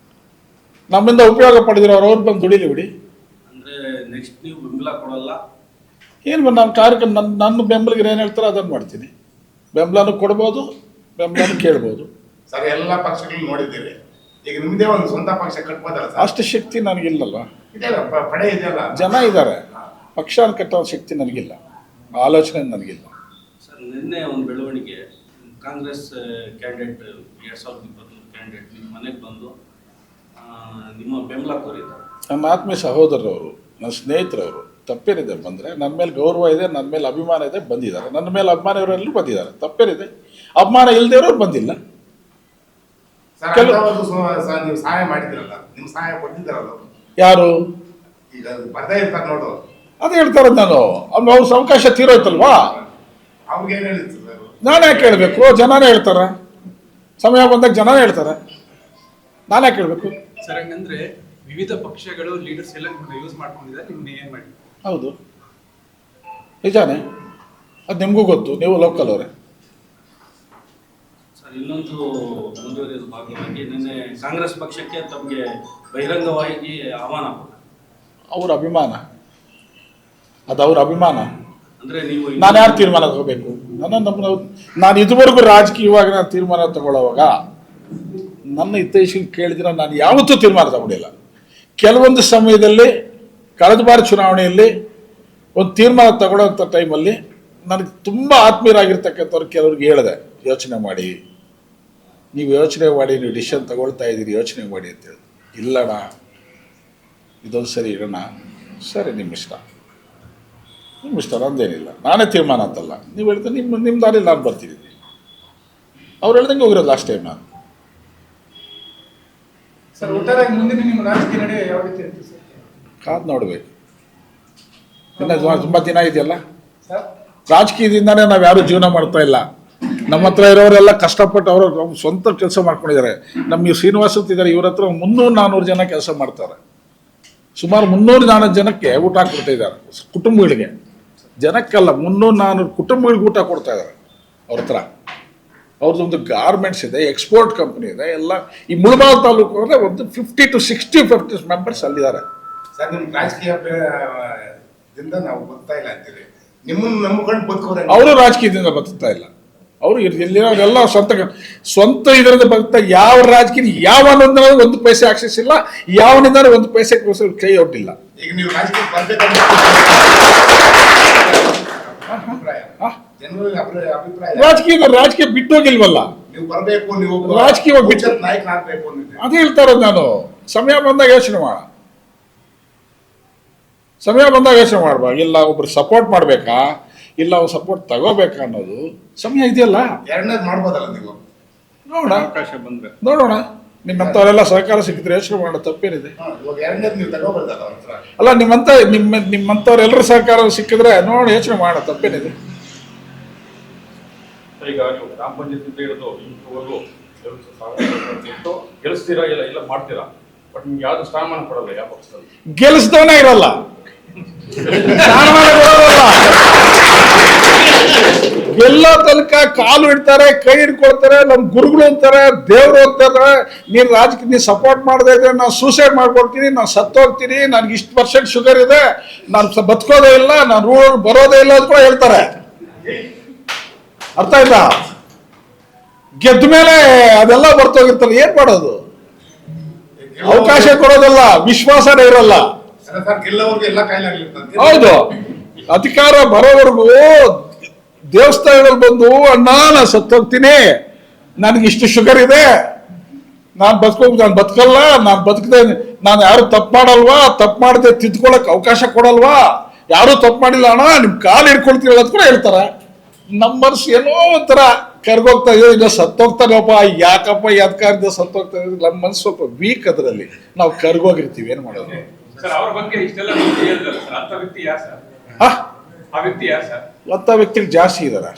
ನಮ್ಮಿಂದ ಉಪಯೋಗ ಪಡೆದಿರೋ ಅವ್ರು ಬಂದು ದುಡಿಲಿ ಬಿಡಿ. ಅಂದ್ರೆ ನೆಕ್ಸ್ಟ್ ನೀವು ಬೆಂಬಲ ಕೊಡಲ್ಲ? ಏನು ನನ್ನ ಕಾರ್ಯಕ್ರಮ ನನ್ನ ಬೆಂಬಲಿಗೆ ಏನು ಹೇಳ್ತಾರೋ ಅದನ್ನು ಮಾಡ್ತೀನಿ. ಬೆಂಬಲನೂ ಕೊಡ್ಬೋದು, ಬೆಂಬಲನೂ ಕೇಳ್ಬೋದು. ಸರ್ ಎಲ್ಲ ಪಕ್ಷಗಳು ನೋಡಿದ್ದೀರಿ, ಈಗ ನಿಮ್ದೇ ಒಂದು ಸ್ವಂತ ಪಕ್ಷ ಕಟ್ಬೋದಲ್ಲ ಸರ್? ಅಷ್ಟು ಶಕ್ತಿ ನನಗಿಲ್ಲಲ್ಲ. ಇದೆಯಲ್ಲ ಪಡೆ ಇದೆಯಲ್ಲ, ಜನ ಇದ್ದಾರೆ, ಪಕ್ಷ ಕಟ್ಟೋ ಶಕ್ತಿ ನನಗಿಲ್ಲ, ಆಲೋಚನೆ ನನಗಿಲ್ಲ. ಸರ್ ನಿನ್ನೆ ಒಂದು ಬೆಳವಣಿಗೆ, ಕಾಂಗ್ರೆಸ್ ಕ್ಯಾಂಡಿಡೇಟ್ 2023 ಕ್ಯಾಂಡಿಡೇಟ್ ನಿಮ್ಮ ಮನೆಗೆ ಬಂದು ನಿಮ್ಮ ಬೆಂಬಲ ಕೋರಿದ್ದಾರೆ. ನನ್ನ ಆತ್ಮೀಯ ಸಹೋದರರವರು, ನನ್ನ ಸ್ನೇಹಿತರವರು, ತಪ್ಪೇನಿದೆ ಬಂದರೆ? ನನ್ನ ಮೇಲೆ ಗೌರವ ಇದೆ, ನನ್ನ ಮೇಲೆ ಅಭಿಮಾನ ಇದೆ, ಬಂದಿದ್ದಾರೆ. ನನ್ನ ಮೇಲೆ ಅಭಿಮಾನ ಇವರೆಲ್ಲರೂ ಬಂದಿದ್ದಾರೆ, ತಪ್ಪೇನಿದೆ? ಅಭಿಮಾನ ಇಲ್ಲದೆ ಇರೋರು ಬಂದಿಲ್ಲ. ಸರ್ ನೀವು ಸಹಾಯ ಮಾಡಿದಿರಲ್ಲ, ನಿಮ್ ಸಹಾಯ ಕೊಟ್ಟಿದ್ದಾರಲ್ಲ ಅವರು. ಯಾರು? ಈಗ ಬರ್ದೇ ಇರ್ತಾರೆ ನೋಡು, ಅದೇ ಹೇಳ್ತಾರೆ. ನಾನು ಅವ್ರ ಅವಕಾಶ ತೀರೋಯ್ತಲ್ವಾ? ಅವ್ರಿಗೆ ಏನ್ ಹೇಳಿತ್ತು ಸರ್? ನಾನು ಯಾಕೆ ಹೇಳ್ಬೇಕು? ಜನನೇ ಹೇಳ್ತಾರೆ, ಸಮಯ ಬಂದಾಗ ಜನನೇ ಹೇಳ್ತಾರೆ, ನಾನು ಯಾಕೆ ಹೇಳ್ಬೇಕು? ಸರ್ ಹಂಗಂದ್ರೆ ವಿವಿಧ ಪಕ್ಷಗಳು ಲೀಡರ್ಸ್ ಎಲ್ಲ ನಿಮ್ಮನ್ನ ಯೂಸ್ ಮಾಡ್ಕೊಂಡಿದ್ದಾರೆ, ನಿಮ್ಮನ್ನ ಏನ್ ಮಾಡಿ? ಹೌದು, ನಿಜಾನೇ, ಅದು ನಿಮಗೂ ಗೊತ್ತು, ನೀವು ಲೋಕಲ್ ಅವರೇ. ಸರ್ ಇನ್ನೊಂದು ಮುಂದುವರಿದ ಭಾಗವಾಗಿ ನಿನ್ನೆ ಕಾಂಗ್ರೆಸ್ ಪಕ್ಷಕ್ಕೆ ತಮಗೆ ಬಹಿರಂಗವಾಗಿ ಆಹ್ವಾನ ಕೊಟ್ಟರು. ಅವ್ರ ಅಭಿಮಾನ, ಅದು ಅವ್ರ ಅಭಿಮಾನ. ಅಂದ್ರೆ ನೀವು ನಾನು ಯಾರು ತೀರ್ಮಾನ ತಗೋಬೇಕು? ನಾನು ಇದುವರೆಗೂ ರಾಜಕೀಯವಾಗಿ ನಾನು ತೀರ್ಮಾನ ತಗೊಳ್ಳೋವಾಗ ನನ್ನ ಹಿತೈಷಿಗೆ ಕೇಳಿದಿರ ನಾನು ಯಾವತ್ತೂ ತೀರ್ಮಾನ ತಗೊಂಡಿಲ್ಲ. ಕೆಲವೊಂದು ಸಮಯದಲ್ಲಿ ಕಳೆದ ಬಾರಿ ಚುನಾವಣೆಯಲ್ಲಿ ಒಂದು ತೀರ್ಮಾನ ತಗೊಳ್ಳೋಂಥ ಟೈಮಲ್ಲಿ ನನಗೆ ತುಂಬ ಆತ್ಮೀಯರಾಗಿರ್ತಕ್ಕಂಥವ್ರು ಕೆಲವ್ರಿಗೆ ಹೇಳಿದೆ, ಯೋಚನೆ ಮಾಡಿ, ನೀವು ಯೋಚನೆ ಮಾಡಿ, ನೀವು ಡಿಸಿಷನ್ ತಗೊಳ್ತಾ ಇದ್ದೀರಿ, ಯೋಚನೆ ಮಾಡಿ ಅಂತೇಳಿ. ಇಲ್ಲಣ್ಣ, ಇದೊಂದು ಸರಿ ಇಡೋಣ. ಸರಿ, ನಿಮ್ಮ ಇಷ್ಟ, ನಂದೇನಿಲ್ಲ, ನಾನೇ ತೀರ್ಮಾನ ಅಂತಲ್ಲ. ನೀವು ಹೇಳ್ತಾ ನಿಮ್ಮ ದಾರಿ ನಾನು ಬರ್ತೀನಿ. ಅವ್ರು ಹೇಳ್ದಂಗೆ ಹೋಗಿರೋದು ಲಾಸ್ಟ್ ಟೈಮ್ ನಾನು. ಸರ್ ಒಟ್ಟಾರೆ ಮುಂದಿನ ನಿಮ್ಮ ರಾಜಕೀಯ ನಡೆ ಯಾವ ರೀತಿ ಇರುತ್ತೆ ಸರ್? ಕಾದು ನೋಡ್ಬೇಕು. ಇನ್ನು ತುಂಬ ದಿನ ಇದೆಯಲ್ಲ. ಸರ್ ರಾಜಕೀಯದಿಂದಾನೇ ನಾವು ಯಾರು ಜೀವನ ಮಾಡ್ತಾ ಇಲ್ಲ. ನಮ್ಮ ಹತ್ರ ಇರೋರೆಲ್ಲ ಕಷ್ಟಪಟ್ಟು ಅವರು ಸ್ವಂತ ಕೆಲಸ ಮಾಡ್ಕೊಂಡಿದ್ದಾರೆ. ನಮಗೆ ಶ್ರೀನಿವಾಸ ಇದ್ದಾರೆ, ಇವ್ರ ಹತ್ರ 300-400 ಜನ ಕೆಲಸ ಮಾಡ್ತಾರೆ. ಸುಮಾರು 300-400 ಜನಕ್ಕೆ ಊಟ ಹಾಕ್ಬಿಟ್ಟಿದ್ದಾರೆ, ಕುಟುಂಬಗಳಿಗೆ. ಜನಕ್ಕಲ್ಲ, 300-400 ಕುಟುಂಬಗಳಿಗೆ ಊಟ ಕೊಡ್ತಾ ಇದ್ದಾರೆ ಅವ್ರ ಹತ್ರ. ಅವ್ರದ್ದೊಂದು ಗಾರ್ಮೆಂಟ್ಸ್ ಇದೆ, ಎಕ್ಸ್ಪೋರ್ಟ್ ಕಂಪ್ನಿ ಇದೆ, ಎಲ್ಲ. ಈ ಮುಳಬಾಲ್ ತಾಲೂಕು ಅಂದರೆ ಒಂದು 50 to 60 ಮೆಂಬರ್ಸ್ ಅಲ್ಲಿದ್ದಾರೆ. ಸರ್ ನಿಮ್ ರಾಜಕೀಯದಿಂದ ನಾವು ಬದುಕ್ತಾ ಇಲ್ಲ ಅಂತೀವಿ, ನಿಮ್ಮನ್ನು ನಂಬ್ಕೊಂಡು ಬದುಕೋದ್ರೆ ಅವರು ರಾಜಕೀಯದಿಂದ ಬದುಕ್ತಾ ಇಲ್ಲ. ಅವರು ಇಲ್ಲಿರೋರೆಲ್ಲ ಸ್ವಂತ ಇದರಿಂದ ಬದುಕ್ತಾ. ಯಾವ ರಾಜಕೀಯ ಯಾವನಿಂದ ಒಂದು ಪೈಸೆ ಆಕ್ಸೆಸ್ ಇಲ್ಲ, ಯಾವನಿಂದ ಒಂದು ಪೈಸೆ ಕೈ ಹೊಟ್ಟಿಲ್ಲ. ಈಗ ನೀವು ರಾಜಕೀಯಕ್ಕೆ ಬರ್ಬೇಕಂತ ಅಭಿಪ್ರಾಯ, ರಾಜಕೀಯ ಬಿಟ್ಟೋಗಿಲ್ವಲ್ಲ. ನೀವು ಬರ್ಬೇಕು, ನೀವು ರಾಜಕೀಯವಾಗಿ ಬಿಟ್ಟು ನಾಯಕನಾಗಬೇಕು ಅಂತಿದ್ದೆ. ಅದೇ ಹೇಳ್ತಾ ಇರೋದು ನಾನು. ಸಮಯ ಬಂದಾಗ ಯೋಚನೆ ಮಾಡುವ. ಇಲ್ಲ ಒಬ್ರು ಸಪೋರ್ಟ್ ಮಾಡ್ಬೇಕಾ, ಇಲ್ಲ ಅವ್ರು ಸಪೋರ್ಟ್ ತಗೋಬೇಕಾ ಅನ್ನೋದು ಸಮಯ ಇದೆಯಲ್ಲ. ಎರಡನೇದು ಮಾಡ್ಬೋದಲ್ಲ ನೀವು? ನೋಡೋಣ, ಅವಕಾಶ ಬಂದ್ರೆ ನೋಡೋಣ. ನಿಮ್ಮಂಥವರೆಲ್ಲ ಸಹಕಾರ ಸಿಕ್ಕಿದ್ರೆ ಯೋಚನೆ ಮಾಡೋಣ, ತಪ್ಪೇನಿದೆ? ಇವಾಗ ಎರಡನೇದು ನೀವು ತಗೋಬೋದಲ್ಲ ಅವ್ರ ಹತ್ರ? ಅಲ್ಲ, ನಿಮ್ಮಂಥವ್ರೆಲ್ಲರೂ ಸಹಕಾರ ಸಿಕ್ಕಿದ್ರೆ ನೋಡೋಣ, ಯೋಚನೆ ಮಾಡೋಣ, ತಪ್ಪೇನಿದೆ? ಈಗ ನೀವು ಗ್ರಾಮ ಪಂಚಾಯತ್ ಹಿಡಿದು ಇಂಥವರೆಗೂ ಗೆಲ್ಲಿಸ್ತೀರಾ ಇಲ್ಲ ಮಾಡ್ತೀರಾ, ಬಟ್ ನಿಮ್ಗೆ ಯಾವ್ದು ಸ್ಥಾನಮಾನ ಕೊಡಲ್ಲ ಯಾವ ಪಕ್ಷದಲ್ಲಿ. ಗೆಲ್ಲಿಸ್ದವನೇ ಇರಲ್ಲ, ಗೆಲ್ಲೋ ತನಕ ಕಾಲು ಇಡ್ತಾರೆ, ಕೈ ಹಿಡ್ಕೊಳ್ತಾರೆ, ನಮ್ಮ ಗುರುಗಳು ಅಂತಾರೆ, ದೇವ್ರು ಅಂತಾರೆ. ನೀನು ರಾಜಕೀಯ ಸಪೋರ್ಟ್ ಮಾಡದೇ ಇದ್ರೆ ನಾನು ಸೂಸೈಡ್ ಮಾಡ್ಕೊಳ್ತೀನಿ, ನಾನು ಸತ್ತೋಗ್ತೀನಿ, ನನಗೆ ಇಷ್ಟು % ಶುಗರ್ ಇದೆ, ನಾನು ಬದುಕೋದೇ ಇಲ್ಲ, ನಾನು ರೂಲ್ ಬರೋದೇ ಇಲ್ಲ ಅಂತ ಕೂಡ ಹೇಳ್ತಾರೆ. ಅರ್ಥ ಆಯ್ತಾ? ಗೆದ್ದ ಮೇಲೆ ಅದೆಲ್ಲ ಬರ್ತೋಗಿರ್ತಾರೆ, ಏನ್ ಮಾಡೋದು? ಅವಕಾಶ ಕೊಡೋದಲ್ಲ, ವಿಶ್ವಾಸನೇ ಇರಲ್ಲ. ಗೆಲ್ಲೋರ್ಗೆ ಎಲ್ಲ ಕಾಯಿಲೆ. ಹೌದು, ಅಧಿಕಾರ ಬರೋವರೆಗೂ ದೇವಸ್ಥಾನದಲ್ಲಿ ಬಂದು, ಅಣ್ಣ ನಾನು ಸತ್ತೋಗ್ತೀನಿ, ನನಗೆ ಇಷ್ಟು ಶುಗರ್ ಇದೆ, ನಾನು ಬದುಕಲ್ಲ, ನಾನು ಬದುಕದೆ, ನಾನು ಯಾರು ತಪ್ಪು ಮಾಡಲ್ವಾ, ತಪ್ಪು ಮಾಡದೆ ತಿದ್ಕೊಳಕ್ ಅವಕಾಶ ಕೊಡಲ್ವಾ, ಯಾರು ತಪ್ಪು ಮಾಡಿಲ್ಲ ಅಣ್ಣ, ನಿಮ್ ಕಾಲು ಹಿಡ್ಕೊಳ್ತೀವಿ ಅಂತ ಕೂಡ ಹೇಳ್ತಾರೆ. ನಮ್ಮ ಮನಸ್ಸು ಏನೋ ಒಂಥರ ಕರ್ಗೋಗ್ತಾ ಇದೆಯೋ ಇಲ್ಲ ಸತ್ತೋಗ್ತಾನಪ್ಪ, ಯಾಕಪ್ಪ ಯಾತ್ಕಾರದ ಸತ್ತೋಗ್ತಾ ಇದ್ರೆ ನಮ್ಮ ಮನಸ್ಸು ಸ್ವಲ್ಪ ವೀಕ್ ಅದರಲ್ಲಿ, ನಾವು ಕರ್ಗೋಗಿರ್ತೀವಿ, ಏನು ಮಾಡೋದು? ಸರ್ ಅವ್ರ ಬಗ್ಗೆ ಇಷ್ಟೆಲ್ಲ ವ್ಯಕ್ತಿ ಹೇಳಿದ್ರಲ್ಲ ಸರ್, ಅಂತ ವ್ಯಕ್ತಿ ಯಾರು ಸರ್? ಆ ವ್ಯಕ್ತಿ ಯಾರು ಸರ್? ಅಂತ ವ್ಯಕ್ತಿಗಳು ಜಾಸ್ತಿ ಇದಾರೆ.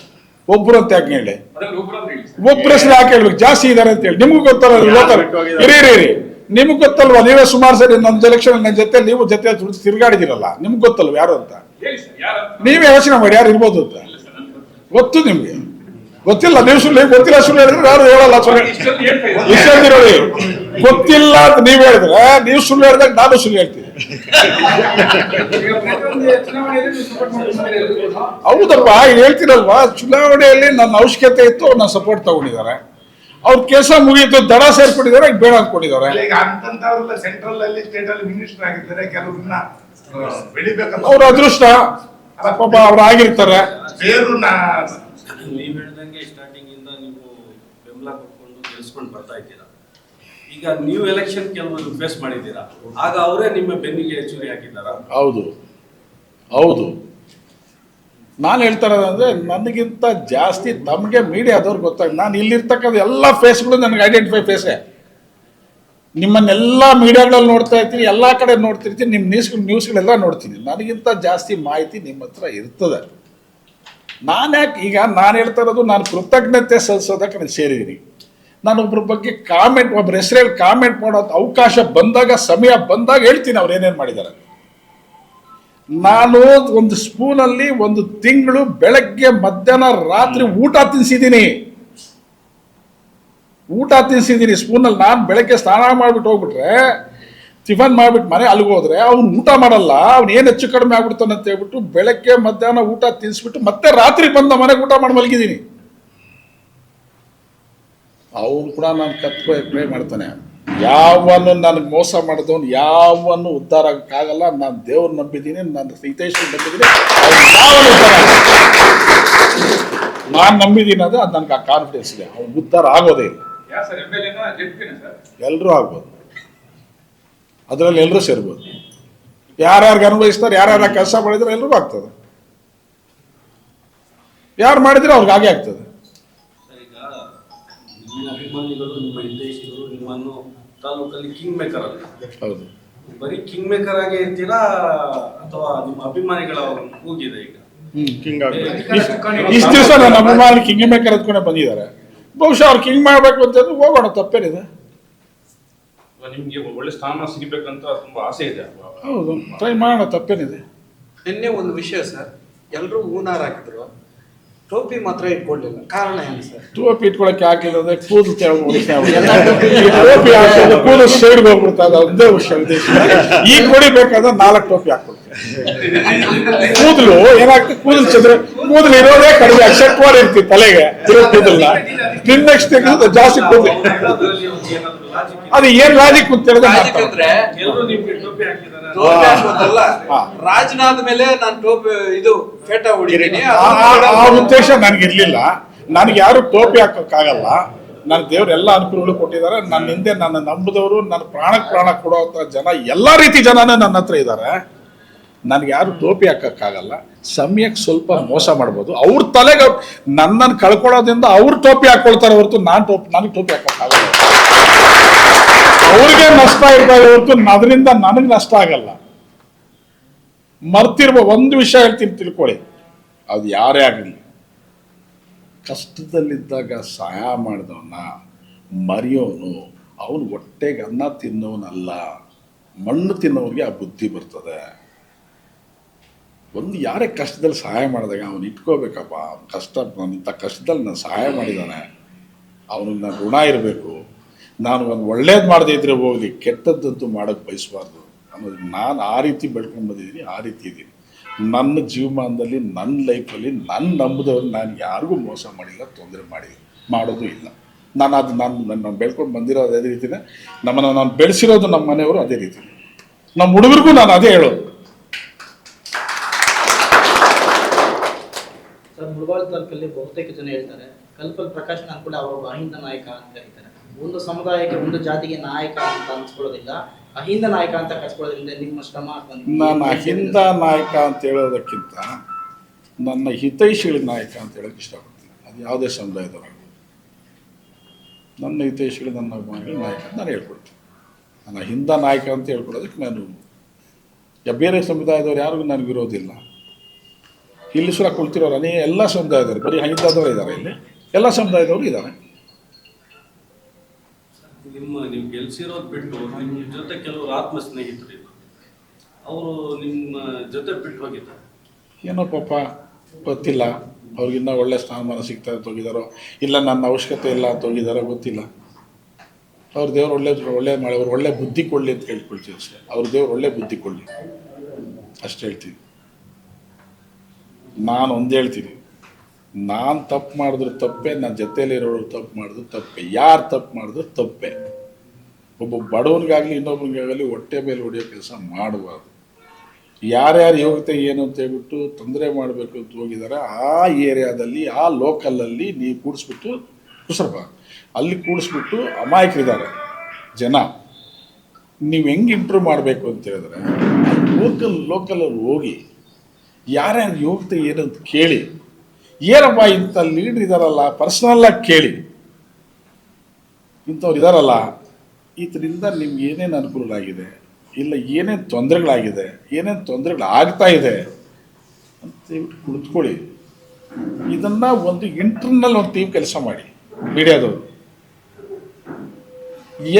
ಒಬ್ರು ಅಂತ ಯಾಕೆ ಹೇಳಿ? ಅದ್ರಲ್ಲಿ ಒಬ್ರು ಅಂತ ಹೇಳಿ ಸರ್. ಒಬ್ಬರ ಹೆಸರು ಯಾಕೆ ಹೇಳ್ಬೇಕು? ಜಾಸ್ತಿ ಇದಾರೆ ಅಂತ ಹೇಳಿ. ನಿಮ್ಗೂ ಗೊತ್ತಲ್ಲ, ಇರಿ ನಿಮ್ಗೆ ಗೊತ್ತಲ್ವಾ? ನೀವೇ ಸುಮಾರು ಸರಿ ನನ್ನ ಎಲೆಕ್ಷನ್ ನನ್ನ ಜೊತೆ ನೀವು ಜೊತೆ ತಿರ್ಗಾಡಿದಿರಲ್ಲ, ನಿಮ್ಗೆ ಗೊತ್ತಲ್ವ ಯಾರು ಅಂತ? ಹೇಳಿ ಸರ್, ಯಾರು ಅಂತ? ನೀವೇ ಯೋಚನೆ ಮಾಡಿ ಯಾರು ಇರ್ಬೋದು ಅಂತ. ಇಲ್ಲ ಸರ್, ನನ್ಗೆ ಗೊತ್ತಿಲ್ಲ. ಗೊತ್ತು ನಿಮ್ಗೆ, ಗೊತ್ತಿಲ್ಲ. ನೀವು ಸುಳ್ಳು ಗೊತ್ತಿಲ್ಲ ಸುಳ್ಳು ಹೇಳಿದ್ರೆ ಯಾರು ಹೇಳಲ್ಲ ಸುಳ್ಳು. ಇಷ್ಟೊಂದು ಹೇಳ್ತಾ ಇದ್ದಾರೆ. ಇಷ್ಟ ಹೇಳ್ತಿರೋದು ಗೊತ್ತಿಲ್ಲ ಅಂತ ನೀವ್ ಹೇಳಿದ್ರೆ, ನೀವು ಸುಳ್ಳು ಹೇಳಿದಾಗ ನಾನು ಸುಳ್ಳು ಹೇಳ್ತೀನಿ. ಈಗ ಪ್ರತಿಯೊಂದು ಚುನಾವಣೆಯಲ್ಲಿ ನೀವು ಸಪೋರ್ಟ್ ಮಾಡ್ತಾರೆ ಎಲ್ರಿಗೂ. ಹೌದಪ್ಪ, ಈಗ ಹೇಳ್ತೀರಲ್ವಾ, ಚುನಾವಣೆಯಲ್ಲಿ ನನ್ನ ಅವಶ್ಯಕತೆ ಇತ್ತು, ಅವ್ರು ನನ್ನ ಸಪೋರ್ಟ್ ತಗೊಂಡಿದ್ದಾರೆ. ಅವ್ರ ಕೆಲಸ ಮುಗಿಯಿತು, ದಡ ಸೇರ್ಕೊಂಡಿದ್ದಾರೆ, ಈಗ ಬೇಡ ಅಂದ್ಕೊಂಡಿದ್ದಾರೆ. ಈಗ ಅಂತಂತವ್ರೆಲ್ಲ ಸೆಂಟ್ರಲ್ ಅಲ್ಲಿ ಸ್ಟೇಟ್ ಅಲ್ಲಿ ಮಿನಿಸ್ಟರ್ ಆಗಿರ್ತಾರೆ, ಕೆಲವ್ರನ್ನ ಬೆಳಿಬೇಕಂತ ಅವ್ರ ಅದೃಷ್ಟ ಪಾಪ ಅವ್ರು ಆಗಿರ್ತಾರೆ. ಬೇರು ನೀವು ಹೇಳ್ದಂಗೆ ಸ್ಟಾರ್ಟಿಂಗ್ ಇಂದ ನೀವು ಬೆಂಬಲ ಕೊಟ್ಕೊಂಡು ಗೆಲ್ಸ್ಕೊಂಡು ಬರ್ತಾ ಇದ್ದೀರಾ. ಈಗ ನೀವು ಎಲೆಕ್ಷನ್ ಕೆಲವರು ಫೇಸ್ ಮಾಡಿದ್ದೀರಾ, ಆಗ ಅವರೇ ನಿಮ್ಮ ಬೆನ್ನಿಗೆ ಚೂರಿ ಹಾಕಿದ್ದಾರ? ಹೌದು. ನಾನು ಹೇಳ್ತಾ ಇರೋದಂದ್ರೆ, ನನಗಿಂತ ಜಾಸ್ತಿ ತಮಗೆ ಮೀಡಿಯಾದವ್ರು ಗೊತ್ತಾಗ, ನಾನು ಇಲ್ಲಿರ್ತಕ್ಕಂಥ ಎಲ್ಲ ಫೇಸ್ಗಳು ನನಗೆ ಐಡೆಂಟಿಫೈ ಫೇಸೇ. ನಿಮ್ಮನ್ನೆಲ್ಲ ಮೀಡಿಯಾಗಳಲ್ಲಿ ನೋಡ್ತಾ ಇರ್ತೀನಿ, ಎಲ್ಲ ಕಡೆ ನೋಡ್ತಿರ್ತೀನಿ, ನಿಮ್ಮ ನ್ಯೂಸ್ಗಳೆಲ್ಲ ನೋಡ್ತೀನಿ. ನನಗಿಂತ ಜಾಸ್ತಿ ಮಾಹಿತಿ ನಿಮ್ಮ ಹತ್ರ ಇರ್ತದೆ. ನಾನು ಯಾಕೆ ಈಗ ನಾನು ಹೇಳ್ತಾ ಇರೋದು, ನಾನು ಕೃತಜ್ಞತೆ ಸಲ್ಲಿಸೋದಕ್ಕೆ ನಾನು ಸೇರಿದ್ದೀನಿ. ನಾನು ಒಬ್ಬರ ಬಗ್ಗೆ ಒಬ್ಬರ ಹೆಸರಲ್ಲಿ ಕಾಮೆಂಟ್ ಮಾಡೋ ಅವಕಾಶ ಬಂದಾಗ, ಸಮಯ ಬಂದಾಗ ಹೇಳ್ತೀನಿ ಅವ್ರು ಏನೇನು ಮಾಡಿದ್ದಾರೆ. ನಾನು ಒಂದು ಸ್ಪೂನಲ್ಲಿ 1 ತಿಂಗಳು ಬೆಳಗ್ಗೆ ಮಧ್ಯಾಹ್ನ ರಾತ್ರಿ ಊಟ ತಿನ್ಸಿದ್ದೀನಿ ಸ್ಪೂನಲ್ಲಿ. ನಾನು ಬೆಳಗ್ಗೆ ಸ್ನಾನ ಮಾಡ್ಬಿಟ್ಟು ಹೋಗ್ಬಿಟ್ರೆ, ಟಿಫನ್ ಮಾಡ್ಬಿಟ್ಟು ಮನೆ ಅಲ್ಲಿಗೆ ಹೋದ್ರೆ ಅವ್ನು ಊಟ ಮಾಡಲ್ಲ, ಅವ್ನು ಏನು ಹೆಚ್ಚು ಕಡಿಮೆ ಆಗ್ಬಿಡ್ತಾನೆ ಅಂತ ಹೇಳ್ಬಿಟ್ಟು ಬೆಳಗ್ಗೆ ಮಧ್ಯಾಹ್ನ ಊಟ ತಿನ್ಸ್ಬಿಟ್ಟು ಮತ್ತೆ ರಾತ್ರಿ ಬಂದ ಮನೆಗೆ ಊಟ ಮಾಡಿ ಮಲಗಿದ್ದೀನಿ. ಅವನು ಕೂಡ ನಾನು ಪ್ರೇ ಮಾಡ್ತಾನೆ. ಯಾವನ್ನು ನನಗೆ ಮೋಸ ಮಾಡಿದವನು ಯಾವನ್ನು ಉದ್ಧಾರ ಆಗಕ್ಕಾಗಲ್ಲ. ನಾನು ದೇವ್ರು ನಂಬಿದ್ದೀನಿ, ನಾನು ಹಿತೈಷಿ ನಂಬಿದ್ದೀನಿ, ನಾನು ನಂಬಿದ್ದೀನಿ ಅದು ನನಗೆ ಆ ಕಾನ್ಫಿಡೆನ್ಸ್ ಇದೆ. ಅವ್ನು ಉದ್ಧಾರ ಆಗೋದೇ ಇಲ್ಲ. ಯಾರು ಸರ್? MLA ನಾ ಜೆಡ್ಪಿನ ಸರ್? ಎಲ್ಲರೂ ಆಗ್ಬೋದು, ಅದರಲ್ಲಿ ಎಲ್ಲರೂ ಸೇರ್ಬೋದು. ಯಾರ್ಯಾರಿಗೆ ಅನ್ವಯಿಸ್ತಾರೆ, ಯಾರ್ಯಾರ ಕೆಲಸ ಮಾಡಿದ್ರೆ ಎಲ್ರಿಗೂ ಆಗ್ತದೆ. ಯಾರು ಮಾಡಿದ್ರೆ ಅವ್ರಿಗೆ ಹಾಗೆ ಆಗ್ತದೆ. ಈಗ ನಿಮ್ಮ ಅಭಿಮಾನಿಗಳು, ನಿಮ್ಮ ಹಿತೈಷಿಗಳು ನಿಮ್ಮನ್ನು ತಾಲೂಕಲ್ಲಿ ಕಿಂಗ್ ಮೇಕರ್ ಅಲ್ಲ, ಹೌದು. ಬರೀ ಕಿಂಗ್ ಮೇಕರ್ ಆಗೇ ಇರ್ತೀರಾ ಅಥವಾ ನಿಮ್ಮ ಅಭಿಮಾನಿಗಳ ಕೂಗಿದೆ ಈಗ? ಇಷ್ಟು ದಿವಸ ನನ್ನ ಅಭಿಮಾನಿ ಕಿಂಗ್ ಮೇಕರ್ ಹತ್ಕೊಂಡೆ ಬಂದಿದ್ದಾರೆ. ಬಹುಶಃ ಅವ್ರು ಕಿಂಗ್ ಮಾಡಬೇಕು ಅಂತಂದ್ರೆ ಹೋಗೋಣ, ತಪ್ಪೇನಿದೆ? ನಿಮ್ಗೆ ಒಳ್ಳೆ ಸ್ಥಾನ ಸಿಗಬೇಕಂತ ತುಂಬಾ ಆಸೆ ಇದೆ. ಹೌದು, ಟ್ರೈ ಮಾಡೋಣ, ತಪ್ಪೇನಿದೆ? ನಿನ್ನೆ ಒಂದು ವಿಷಯ ಸರ್, ಎಲ್ಲರೂ ಹೂನಾರ್ ಹಾಕಿದ್ರು, ಟೋಪಿ ಮಾತ್ರ ಇಟ್ಕೊಳ್ಳಿಲ್ಲ. ಕಾರಣ ಏನು ಸರ್? ಟೋಪಿ ಇಟ್ಕೊಳಕ್ಕೆ ಹಾಕಿಲ್ಲ ಅಂದ್ರೆ ಕೂದಲು ಟೋಪಿ ಹಾಕಿದ್ರೆ ಕೂದಲು ಸೈಡ್ಗೆ ಹೋಗ್ಬಿಡ್ತದೆ, ಒಂದೇ ವಿಷಯ. ಈಗ ಹೊಡಿಬೇಕಾದ್ರೆ 4 ಟೋಪಿ ಹಾಕ್ಬಿಡ್ತಾರೆ. ಕೂದಲು ಏನಾಗ್ತದೆ, ಕೂದಲು ಇರೋದೇ ಕಡಿಮೆ, ಶೆಟ್ವಾರ್ ಇರ್ತೀವಿ ತಲೆಗೆ, ಇರೋ ಕೂದಲ್ನ ನೆಕ್ಸ್ಟ್ ಜಾಸ್ತಿ ಕೂದಲು. ಅದು ಏನ್ ಲಾಜಿಕ್ ಅಂತ ಹೇಳಿದ್ರೆ, ಅಂದ್ರೆ ಎಲ್ಲರೂ ನಿಮ್ಗೆ ಟೋಪಿ ಹಾಕಿದಾರೆ. ಟೋಪಿ ಹಾಕೋದಲ್ಲ, ರಾಜನಾದ ಮೇಲೆ ನಾನು ಟೋಪಿ ಇದು ಫೇಟ ಹೊಡಿತೀನಿ. ಆ ಉದ್ದೇಶ ನನಗೆ ಇರ್ಲಿಲ್ಲ. ನನಗೆ ಯಾರು ಟೋಪಿ ಹಾಕೋಕ್ಕಾಗಲ್ಲ. ನನ್ನ ದೇವ್ರು ಎಲ್ಲ ಅನುಕೂಲಗಳು ಕೊಟ್ಟಿದ್ದಾರೆ. ನನ್ನ ಹಿಂದೆ ನನ್ನ ನಂಬಿದವರು, ನನ್ನ ಪ್ರಾಣ ಕೊಡುವಂತ ಜನ, ಎಲ್ಲಾ ರೀತಿ ಜನನೇ ನನ್ನ ಹತ್ರ ಇದ್ದಾರೆ. ನನಗೆ ಯಾರು ಟೋಪಿ ಹಾಕಕ್ಕಾಗಲ್ಲ. ಸಮಯಕ್ಕೆ ಸ್ವಲ್ಪ ಮೋಸ ಮಾಡ್ಬೋದು. ಅವ್ರ ತಲೆಗೆ ನನ್ನನ್ನು ಕಳ್ಕೊಳ್ಳೋದ್ರಿಂದ ಅವ್ರು ಟೋಪಿ ಹಾಕೊಳ್ತಾರೆ ಹೊರತು ನನಗೆ ಟೋಪಿ ಹಾಕಕ್ಕಾಗಲ್ಲ. ಅವ್ರಿಗೆ ನಷ್ಟ ಇರ್ತಾರೆ ಹೊರತು ಅದರಿಂದ ನನಗೆ ನಷ್ಟ ಆಗಲ್ಲ. ಮರ್ತಿರ್ಬೋದು. ಒಂದು ವಿಷಯ ಹೇಳ್ತೀನಿ, ತಿಳ್ಕೊಳ್ಳಿ. ಅದು ಯಾರೇ ಆಗಲಿ, ಕಷ್ಟದಲ್ಲಿದ್ದಾಗ ಸಹಾಯ ಮಾಡಿದವನ್ನ ಮರೆಯೋನು ಅವನು ಹೊಟ್ಟೆಗೆ ಅನ್ನ ತಿನ್ನೋನಲ್ಲ, ಮಣ್ಣು ತಿನ್ನೋನಿಗೆ ಆ ಬುದ್ಧಿ ಬರ್ತದೆ. ಒಂದು ಯಾರೇ ಕಷ್ಟದಲ್ಲಿ ಸಹಾಯ ಮಾಡಿದಾಗ ಅವನು ಇಟ್ಕೋಬೇಕಪ್ಪ, ಇಂಥ ಕಷ್ಟದಲ್ಲಿ ನಾನು ಸಹಾಯ ಮಾಡಿದ್ದಾನೆ, ಅವನಿಗೆ ನಾನು ಋಣ ಇರಬೇಕು. ನಾನು ಒಂದು ಒಳ್ಳೇದು ಮಾಡದೇ ಇದ್ರೆ ಹೋಗಲಿ, ಕೆಟ್ಟದ್ದಂತೂ ಮಾಡೋಕ್ಕೆ ಬಯಸಬಾರ್ದು ಅನ್ನೋದು. ನಾನು ಆ ರೀತಿ ಬೆಳ್ಕೊಂಡು ಬಂದಿದ್ದೀನಿ, ಆ ರೀತಿ ಇದ್ದೀನಿ. ನನ್ನ ಜೀವಮಾನದಲ್ಲಿ, ನನ್ನ ಲೈಫಲ್ಲಿ, ನನ್ನ ನಂಬಿದವ್ರು ನಾನು ಯಾರಿಗೂ ಮೋಸ ಮಾಡಿಲ್ಲ, ತೊಂದರೆ ಮಾಡೋದು ಇಲ್ಲ. ನಾನು ಬೆಳ್ಕೊಂಡು ಬಂದಿರೋದು ಅದೇ ರೀತಿನೇ, ನಮ್ಮನ್ನು ನಾನು ಬೆಳೆಸಿರೋದು ನಮ್ಮ ಮನೆಯವರು ಅದೇ ರೀತಿ, ನಮ್ಮ ಹುಡುಗರಿಗೂ ನಾನು ಅದೇ ಹೇಳೋದು. ಸರ್, ಮುಳಬಾಗಿಲು ತಾಲೂಕಲ್ಲಿ ಬಹುತೇಕ ಜನ ಹೇಳ್ತಾರೆ, ಕಲ್ಪಲ್ ಪ್ರಕಾಶ್ ಕೂಡ ಅವರು ಅಹಿಂದ ನಾಯಕ ಅಂತ ಹೇಳ್ತಾರೆ. ಒಂದು ಸಮುದಾಯಕ್ಕೆ, ಒಂದು ಜಾತಿಗೆ ನಾಯಕ ಅಂತ ಅನ್ಸ್ಕೊಳ್ಳೋದಿಲ್ಲ, ಅಹಿಂದ ನಾಯಕ ಅಂತ ಕರ್ಸ್ಕೊಳ್ಳೋದ್ರಿಂದ ನಿಮ್ಮ ಶ್ರಮ. ನಾನು ಅಹಿಂದ ನಾಯಕ ಅಂತ ಹೇಳೋದಕ್ಕಿಂತ ನನ್ನ ಹಿತೈಷಿಗಳ ನಾಯಕ ಅಂತ ಹೇಳೋಕೆ ಇಷ್ಟಪಡ್ತೀನಿ. ಅದು ಯಾವುದೇ ಸಮುದಾಯದವರು. ನನ್ನ ಹಿತೈಷಿಗಳು, ನನ್ನ ಅಭಿಮಾನಿಗಳು ನಾಯಕ ಅಂತ ನಾನು ಹೇಳ್ಕೊಡ್ತೀನಿ. ನನ್ನ ಹಿಂದ ನಾಯಕ ಅಂತ ಹೇಳ್ಕೊಡೋದಕ್ಕೆ ನಾನು ಬೇರೆ ಸಮುದಾಯದವ್ರು ಯಾರಿಗೂ ನನಗೆ ವಿರೋಧಿಲ್ಲ. ಇಲ್ಲಿ ಸುರ ಕುಳ್ತಿರೋರು ಎಲ್ಲ ಸಮುದಾಯದವರು, ಬರೀ ಹಿಂದದವರು ಇದ್ದಾರೆ, ಇಲ್ಲಿ ಎಲ್ಲ ಸಮುದಾಯದವರು ಇದ್ದಾರೆ. ನೀವು ಗೆಲ್ಸಿರೋದು ಬಿಟ್ಟು ನಿಮ್ಮ ಜೊತೆ ಕೆಲವರು ಆತ್ಮ ಸ್ನೇಹಿತರು ಅವರು ನಿಮ್ಮ ಜೊತೆ ಬಿಟ್ಟು ಹೋಗಿದ್ದಾರೆ. ಏನೋ ಪಾಪ ಗೊತ್ತಿಲ್ಲ, ಅವ್ರಿಗಿನ್ನ ಒಳ್ಳೆ ಸ್ಥಾನಮಾನ ಸಿಗ್ತಾ ಅಂತ ಹೋಗಿದ್ದಾರೋ, ಇಲ್ಲ ನನ್ನ ಅವಶ್ಯಕತೆ ಇಲ್ಲ ಅಂತ ಹೋಗಿದ್ದಾರೋ ಗೊತ್ತಿಲ್ಲ. ಅವ್ರ ದೇವ್ರು ಒಳ್ಳೆ ಮಾಡಿ ಅವ್ರು ಒಳ್ಳೆ ಬುದ್ಧಿ ಕೊಡಲಿ ಅಂತ ಕೇಳ್ಕೊಳ್ತೀವಿ ಅಷ್ಟೇ. ಅವ್ರ ದೇವ್ರು ಒಳ್ಳೆ ಬುದ್ಧಿ ಕೊಡಲಿ ಅಷ್ಟು ಹೇಳ್ತೀವಿ. ನಾನು ಒಂದು ಹೇಳ್ತೀನಿ, ನಾನು ತಪ್ಪು ಮಾಡಿದ್ರು ತಪ್ಪೆ, ನನ್ನ ಜೊತೆಯಲ್ಲಿರೋರು ತಪ್ಪು ಮಾಡಿದ್ರು ತಪ್ಪೆ, ಯಾರು ತಪ್ಪು ಮಾಡಿದ್ರು ತಪ್ಪೆ. ಒಬ್ಬ ಬಡವನಿಗಾಗಲಿ ಇನ್ನೊಬ್ಬನಿಗಾಗಲಿ ಹೊಟ್ಟೆ ಮೇಲೆ ಹೊಡೆಯೋ ಕೆಲಸ ಮಾಡಬಾರ್ದು. ಯಾರ್ಯಾರು ಯೋಗ್ಯತೆ ಏನು ಅಂತ ಹೇಳ್ಬಿಟ್ಟು ತೊಂದರೆ ಮಾಡಬೇಕು ಅಂತ ಹೋಗಿದ್ದಾರೆ, ಆ ಏರಿಯಾದಲ್ಲಿ ಆ ಲೋಕಲಲ್ಲಿ ನೀವು ಕೂಡಿಸ್ಬಿಟ್ಟು ಕುಸರಬಾರ್ದು. ಅಲ್ಲಿ ಕೂಡಿಸ್ಬಿಟ್ಟು ಅಮಾಯಕರಿದ್ದಾರೆ ಜನ. ನೀವು ಹೆಂಗೆ ಇಂಪ್ರೂವ್ ಮಾಡಬೇಕು ಅಂತ ಹೇಳಿದ್ರೆ ಲೋಕಲಲ್ಲಿ ಹೋಗಿ ಯಾರ್ಯಾರು ಯೋಗ್ಯತೆ ಏನು ಅಂತ ಕೇಳಿ, ಏನಪ್ಪ ಇಂಥ ಲೀಡ್ರ್ ಇದ್ದಾರಲ್ಲ ಪರ್ಸ್ನಲ್ಲಾಗಿ ಕೇಳಿ, ಇಂಥವ್ರು ಇದ್ದಾರಲ್ಲ ಇದರಿಂದ ನಿಮ್ಗೆ ಏನೇನು ಅನುಕೂಲ ಆಗಿದೆ, ಇಲ್ಲ ಏನೇನು ತೊಂದರೆಗಳಾಗಿದೆ, ಏನೇನು ತೊಂದರೆಗಳಾಗ್ತಾ ಇದೆ ಅಂತ ಹೇಳ್ಬಿಟ್ಟು ಕುಳಿತುಕೊಳ್ಳಿ. ಇದನ್ನು ಒಂದು ಇಂಟರ್ನಲ್ ಒಂದು ಟೀಮ್ ಕೆಲಸ ಮಾಡಿ. ಮೀಡಿಯಾದವರು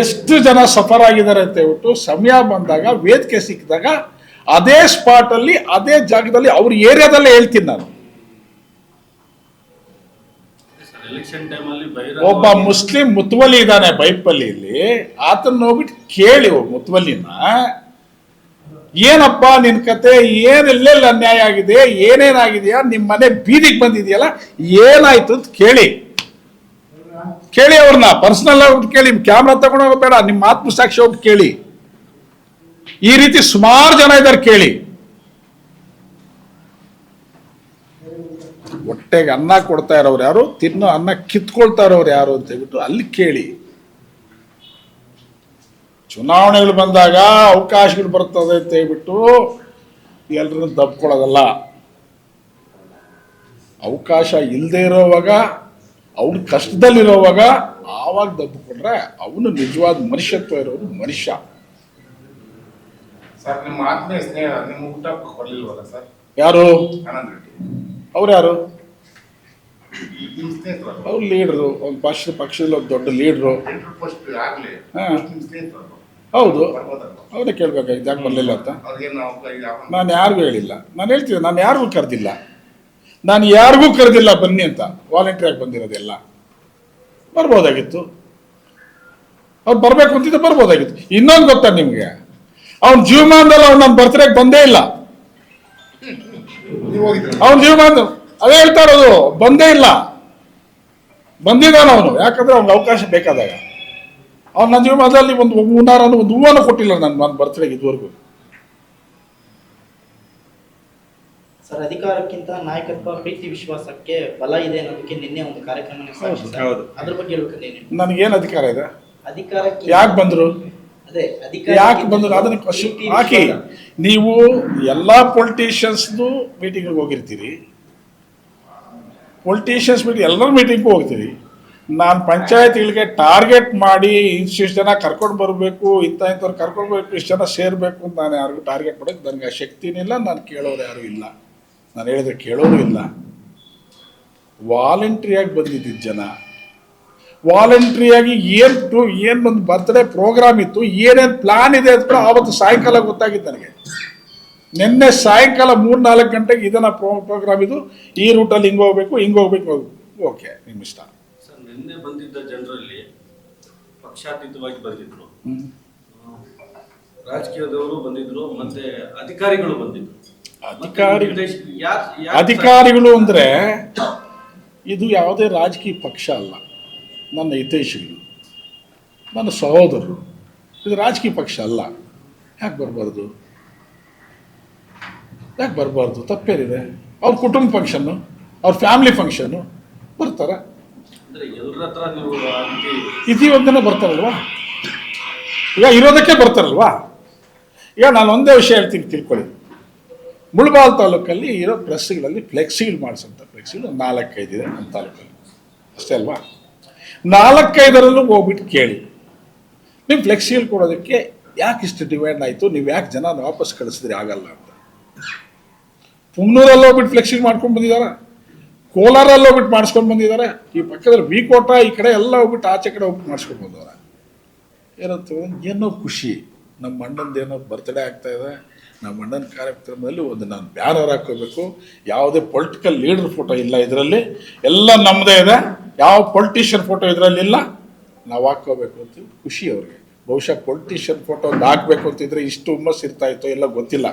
ಎಷ್ಟು ಜನ ಸಫರ್ ಆಗಿದ್ದಾರೆ ಅಂತ ಹೇಳ್ಬಿಟ್ಟು ಸಮಯ ಬಂದಾಗ ವೇದಿಕೆ ಸಿಕ್ಕಿದಾಗ ಅದೇ ಸ್ಪಾಟಲ್ಲಿ ಅದೇ ಜಾಗದಲ್ಲಿ ಅವ್ರ ಏರಿಯಾದಲ್ಲೇ ಹೇಳ್ತೀನಿ ನಾನು. ಒಬ್ಬ ಮುಸ್ಲಿಂ ಮುತ್ವಲಿ ಇದ್ದಾನೆ ಬೈಪಲ್ಲಿಯಲ್ಲಿ, ಆತನ ಹೋಗ್ಬಿಟ್ಟು ಕೇಳಿ ಮುತ್ವಲಿನ, ಏನಪ್ಪ ನಿನ್ ಕತೆ, ಏನೆಲ್ಲೆಲ್ಲ ಅನ್ಯಾಯ ಆಗಿದೆ, ಏನೇನಾಗಿದೆಯಾ, ನಿಮ್ಮ ಮನೆ ಬೀದಿಗೆ ಬಂದಿದೆಯಲ್ಲ ಏನಾಯ್ತು ಅಂತ ಕೇಳಿ ಅವ್ರನ್ನ ಪರ್ಸನಲ್ ಹೋಗ್ಬಿಟ್ಟು ಕೇಳಿ. ಕ್ಯಾಮ್ರಾ ತಗೊಂಡು ಹೋಗಬೇಡ, ನಿಮ್ಮ ಆತ್ಮಸಾಕ್ಷಿ ಹೋಗಿ ಕೇಳಿ. ಈ ರೀತಿ ಸುಮಾರು ಜನ ಇದ್ದಾರೆ, ಕೇಳಿ. ಹೊಟ್ಟೆಗೆ ಅನ್ನ ಕೊಡ್ತಾ ಇರೋರು ಯಾರು, ತಿನ್ನೋ ಅನ್ನ ಕಿತ್ಕೊಳ್ತಾ ಇರೋರು ಯಾರು ಅಂತ ಹೇಳ್ಬಿಟ್ಟು ಅಲ್ಲಿ ಕೇಳಿ. ಚುನಾವಣೆಗಳು ಬಂದಾಗ ಅವಕಾಶಗಳು ಬರ್ತದೆ ಅಂತ ಹೇಳ್ಬಿಟ್ಟು ಎಲ್ಲರನ್ನು ದಬ್ಕೊಳ್ಳೋದಲ್ಲ. ಅವಕಾಶ ಇಲ್ಲದೆ ಇರೋವಾಗ, ಅವನು ಕಷ್ಟದಲ್ಲಿರೋವಾಗ ಆವಾಗ ದಬ್ಬಿಕೊಂಡ್ರೆ ಅವನು ನಿಜವಾದ ಮನುಷ್ಯತ್ವ ಇರೋದು ಮನುಷ್ಯ. ಸರ್, ನಿಮ್ಮ ಆತ್ಮೀಯ ಸ್ನೇಹ ನಿಮ್ಮ ಊಟ ಕೊಡ್ಲಿಲ್ವಲ್ಲ ಸರ್? ಯಾರು? ಆನಂದ್ ರೆಡ್ಡಿ. ಅವ್ರು ಯಾರು? ನಿಮ್ಮ ಸ್ನೇಹಿತರು. ಅವ್ರು ಲೀಡ್ರು, ಒಂದು ಪಕ್ಷದಲ್ಲಿ ಒಂದು ದೊಡ್ಡ ಲೀಡ್ರು. ಪೋಸ್ಟ್ ಆಗಲಿ. ಹಾಂ, ನಿಮ್ಮ ಸ್ನೇಹಿತರು ಹೌದು. ಬರ್ಬೋದಲ್ವ? ಅವರೇ ಕೇಳ್ಬೇಕಾಗಿತ್ತು, ಯಾಕೆ ಬರಲಿಲ್ಲ ಅಂತ. ಅವ್ರಿಗೆ ನಾನು ಯಾರಿಗೂ ಹೇಳಿಲ್ಲ. ನಾನು ಹೇಳ್ತೀನಿ, ನಾನು ಯಾರಿಗೂ ಕರೆದಿಲ್ಲ. ನಾನು ಯಾರಿಗೂ ಕರೆದಿಲ್ಲ ಬನ್ನಿ ಅಂತ. ವಾಲಂಟಿಯರ್ ಬಂದಿರೋದೆಲ್ಲ. ಬರ್ಬೋದಾಗಿತ್ತು, ಅವ್ರು ಬರಬೇಕು ಅಂತಿದ್ದೆ ಬರ್ಬೋದಾಗಿತ್ತು. ಇನ್ನೊಂದು ಗೊತ್ತಾ ನಿಮಗೆ, ಅವನ ಜೀವಮಾನದಲ್ಲಿ ಅವ್ನು ನನ್ನ ಬರ್ತ್ಡೇಗೆ ಬಂದೇ ಇಲ್ಲ. ಅವನ ಜೀವಮಾನ ಅದೇ ಹೇಳ್ತಾ ಇರೋದು, ಬಂದೇ ಇಲ್ಲ. ಬಂದಿದ್ದಾನ ಅವನು, ಯಾಕಂದ್ರೆ ಅವ್ನಿಗೆ ಅವಕಾಶ ಬೇಕಾದಾಗ. ಅವ್ನು ನನ್ನ ಜೀವಮಾನದಲ್ಲಿ ಒಂದು ಹೂನಾರನ್ನು ಒಂದು ಹೂವನ್ನು ಕೊಟ್ಟಿಲ್ಲ ನನ್ನ ಬರ್ತ್ಡೇಗೆ ಇದುವರೆಗೂ. ಸರ್, ಅಧಿಕಾರಕ್ಕಿಂತ ನಾಯಕತ್ವ, ಪ್ರೀತಿ, ವಿಶ್ವಾಸಕ್ಕೆ ಬಲ ಇದೆ ಅನ್ನೋದಕ್ಕೆ ನಿನ್ನೆ ಒಂದು ಕಾರ್ಯಕ್ರಮ ಅದ್ರ ಬಗ್ಗೆ ಹೇಳ್ಬೇಕು. ನನಗೇನು ಅಧಿಕಾರ ಇದೆ? ಅಧಿಕಾರಕ್ಕೆ ಯಾಕೆ ಬಂದ್ರು? ಅದೇ ಯಾಕೆ ಬಂದ್ರು ಅದನ್ನ ಕ್ವಶನ್ ಹಾಕಿ. ನೀವು ಎಲ್ಲ ಪೊಲಿಟಿಷಿಯನ್ಸ್ದು ಮೀಟಿಂಗ್ ಹೋಗಿರ್ತೀರಿ, ಪೊಲಿಟಿಷಿಯನ್ಸ್ ಮೀಟಿಂಗ್ ಎಲ್ಲರ ಮೀಟಿಂಗ್ಗೂ ಹೋಗ್ತೀರಿ. ನಾನು ಪಂಚಾಯತ್ಗಳಿಗೆ ಟಾರ್ಗೆಟ್ ಮಾಡಿ ಇಷ್ಟು ಜನ ಕರ್ಕೊಂಡು ಬರಬೇಕು, ಇಂಥವ್ರು ಕರ್ಕೊಂಡು ಬರಬೇಕು, ಇಷ್ಟು ಜನ ಸೇರಬೇಕು ಅಂತ ನಾನು ಯಾರಿಗೂ ಟಾರ್ಗೆಟ್ ಮಾಡೋಕ್ಕೆ ನನಗೆ ಆ ಶಕ್ತಿನಿಲ್ಲ. ನಾನು ಕೇಳೋರು ಯಾರೂ ಇಲ್ಲ, ನಾನು ಹೇಳಿದ್ರೆ ಕೇಳೋರು ಇಲ್ಲ. ವಾಲಂಟ್ರಿಯಾಗಿ ಬಂದಿದ್ದ ಜನ, ವಾಲಂಟ್ರಿಯಾಗಿ ಏನು ಒಂದು ಬರ್ತ್ಡೇ ಪ್ರೋಗ್ರಾಮ್ ಇತ್ತು, ಏನೇನು ಪ್ಲಾನ್ ಇದೆ ಅಂತ ಆವತ್ತು ಸಾಯಂಕಾಲ ಗೊತ್ತಾಗಿತ್ತು ನನಗೆ. ನಿನ್ನೆ ಸಾಯಂಕಾಲ 3-4 ಗಂಟೆಗೆ ಇದನ್ನ ಪ್ರೋಗ್ರಾಮ್ ಇದು, ಈ ರೂಟಲ್ಲಿ ಹಿಂಗೆ ಹೋಗ್ಬೇಕು. ಓಕೆ, ನಿಮ್ಮ ಇಷ್ಟ. ಸರ್, ನಿನ್ನೆ ಬಂದಿದ್ದ ಜನರಲ್ಲಿ ಪಕ್ಷಾತೀತವಾಗಿ ಬಂದಿದ್ರು, ರಾಜಕೀಯದವರು ಬಂದಿದ್ರು, ಮತ್ತೆ ಅಧಿಕಾರಿಗಳು ಬಂದಿದ್ರು. ಅಧಿಕಾರಿಗಳು ಅಂದ್ರೆ ಇದು ಯಾವುದೇ ರಾಜಕೀಯ ಪಕ್ಷ ಅಲ್ಲ, ನನ್ನ ಹಿತೈಷಿಗಳು, ನನ್ನ ಸಹೋದರರು. ಇದು ರಾಜಕೀಯ ಪಕ್ಷ ಅಲ್ಲ. ಯಾಕೆ ಬರಬಾರ್ದು? ತಪ್ಪೇನಿದೆ? ಅವ್ರ ಕುಟುಂಬ ಫಂಕ್ಷನ್ನು, ಅವ್ರ ಫ್ಯಾಮಿಲಿ ಫಂಕ್ಷನ್ನು ಬರ್ತಾರೆ. ಇತಿವೊಂದನೇ ಬರ್ತಾರಲ್ವಾ? ಈಗ ಇರೋದಕ್ಕೆ ಬರ್ತಾರಲ್ವಾ? ಈಗ ನಾನು ಒಂದೇ ವಿಷಯ ಹೇಳ್ತೀನಿ, ತಿಳ್ಕೊಳ್ಳಿ. ಮುಳಬಾಲ್ ತಾಲೂಕಲ್ಲಿ ಇರೋ ಪ್ರೆಸ್ಗಳಲ್ಲಿ ಫ್ಲೆಕ್ಸಿಗಳು ಮಾಡಿಸೋಂಥ ಫ್ಲೆಕ್ಸಿಗಳು 4-5 ಇದೆ ನಮ್ಮ ತಾಲೂಕಲ್ಲಿ. ಅಷ್ಟೇ ಅಲ್ವಾ? 4-5ರಲ್ಲೂ ಹೋಗ್ಬಿಟ್ಟು ಕೇಳಿ, ನೀವು ಫ್ಲೆಕ್ಸಿಲ್ ಕೊಡೋದಕ್ಕೆ ಯಾಕೆ ಇಷ್ಟು ಡಿಮ್ಯಾಂಡ್ ಆಯಿತು, ನೀವು ಯಾಕೆ ಜನ ವಾಪಸ್ ಕಳಿಸಿದ್ರಿ ಆಗಲ್ಲ ಅಂತ. ಪುಂಗ್ನೂರಲ್ಲಿ ಹೋಗ್ಬಿಟ್ಟು ಫ್ಲೆಕ್ಸಿಲ್ ಮಾಡ್ಕೊಂಡು ಬಂದಿದ್ದಾರೆ, ಕೋಲಾರಲ್ಲಿ ಹೋಗ್ಬಿಟ್ಟು ಮಾಡಿಸ್ಕೊಂಡು ಬಂದಿದ್ದಾರೆ, ಈ ಪಕ್ಕದಲ್ಲಿ ವಿಕೋಟ ಈ ಕಡೆ ಎಲ್ಲ ಹೋಗ್ಬಿಟ್ಟು ಆಚೆ ಕಡೆ ಹೋಗ್ಬಿಟ್ಟು ಮಾಡಿಸ್ಕೊಂಡು ಬಂದವ್ರೆ. ಏನೋ ಖುಷಿ, ನಮ್ಮ ಅಣ್ಣಂದು ಏನೋ ಬರ್ತ್ಡೇ ಆಗ್ತಾಯಿದೆ, ನಮ್ಮ ಅಣ್ಣನ ಕಾರ್ಯಕ್ರಮದಲ್ಲಿ ಒಂದು ನಾನು ಬ್ಯಾನರ್ ಹಾಕೋಬೇಕು, ಯಾವುದೇ ಪೊಲಿಟಿಕಲ್ ಲೀಡರ್ ಫೋಟೋ ಇಲ್ಲ ಇದರಲ್ಲಿ, ಎಲ್ಲ ನಮ್ಮದೇ ಇದೆ, ಯಾವ ಪೊಲಿಟಿಷಿಯನ್ ಫೋಟೋ ಇದರಲ್ಲಿಲ್ಲ, ನಾವು ಹಾಕ್ಕೋಬೇಕು ಅಂತ ಖುಷಿ ಅವ್ರಿಗೆ. ಬಹುಶಃ ಪೊಲಿಟಿಷಿಯನ್ ಫೋಟೋ ಒಂದು ಹಾಕಬೇಕು ಅಂತಿದ್ರೆ ಇಷ್ಟು ಹುಮ್ಮಸ್ಸು ಇರ್ತಾಯಿತ್ತೋ ಎಲ್ಲ ಗೊತ್ತಿಲ್ಲ.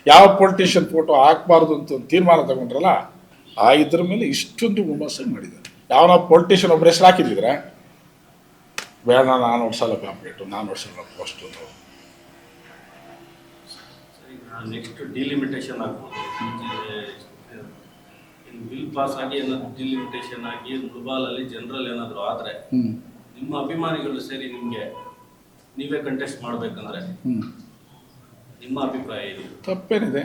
ಯಾವ ಪೊಲಿಟಿಷಿಯನ್ ಫೋಟೋ ಹಾಕ್ಬಾರ್ದು ಅಂತ ಒಂದು ತೀರ್ಮಾನ ತಗೊಂಡ್ರಲ್ಲ, ಆ ಇದ್ರ ಮೇಲೆ ಇಷ್ಟೊಂದು ಹುಮ್ಮಸ್ಸಾಗಿ ಮಾಡಿದ್ದಾರೆ. ಯಾವ ಪೊಲಿಟಿಷಿಯನ್ ಒಬ್ಬರು ಹೆಸರು ಹಾಕಿದ್ರೆ ಬೇಡ ನಾನು ಹೊಡ್ಸಲ್ಲ ಕಾಂಪ್ಲೇಟು, ನಾನು ಹೊಡ್ಸಲ್ಲ ಪೋಸ್ಟು. ನೆಕ್ಸ್ಟ್ ಡಿಲಿಮಿಟೇಷನ್ ಆಗ್ಬೋದು, ಬಿಲ್ ಪಾಸ್ ಆಗಿ ಏನಾದ್ರು ಡಿಲಿಮಿಟೇಷನ್ ಆಗಿ ಮುಲ್ಬಾಲಲ್ಲಿ ಜನರಲ್ ಏನಾದರೂ ಆದರೆ ನಿಮ್ಮ ಅಭಿಮಾನಿಗಳು ಸೇರಿ ನಿಮಗೆ ನೀವೇ ಕಂಟೆಸ್ಟ್ ಮಾಡಬೇಕಂದ್ರೆ ನಿಮ್ಮ ಅಭಿಪ್ರಾಯ ಏನು? ತಪ್ಪೇನಿದೆ,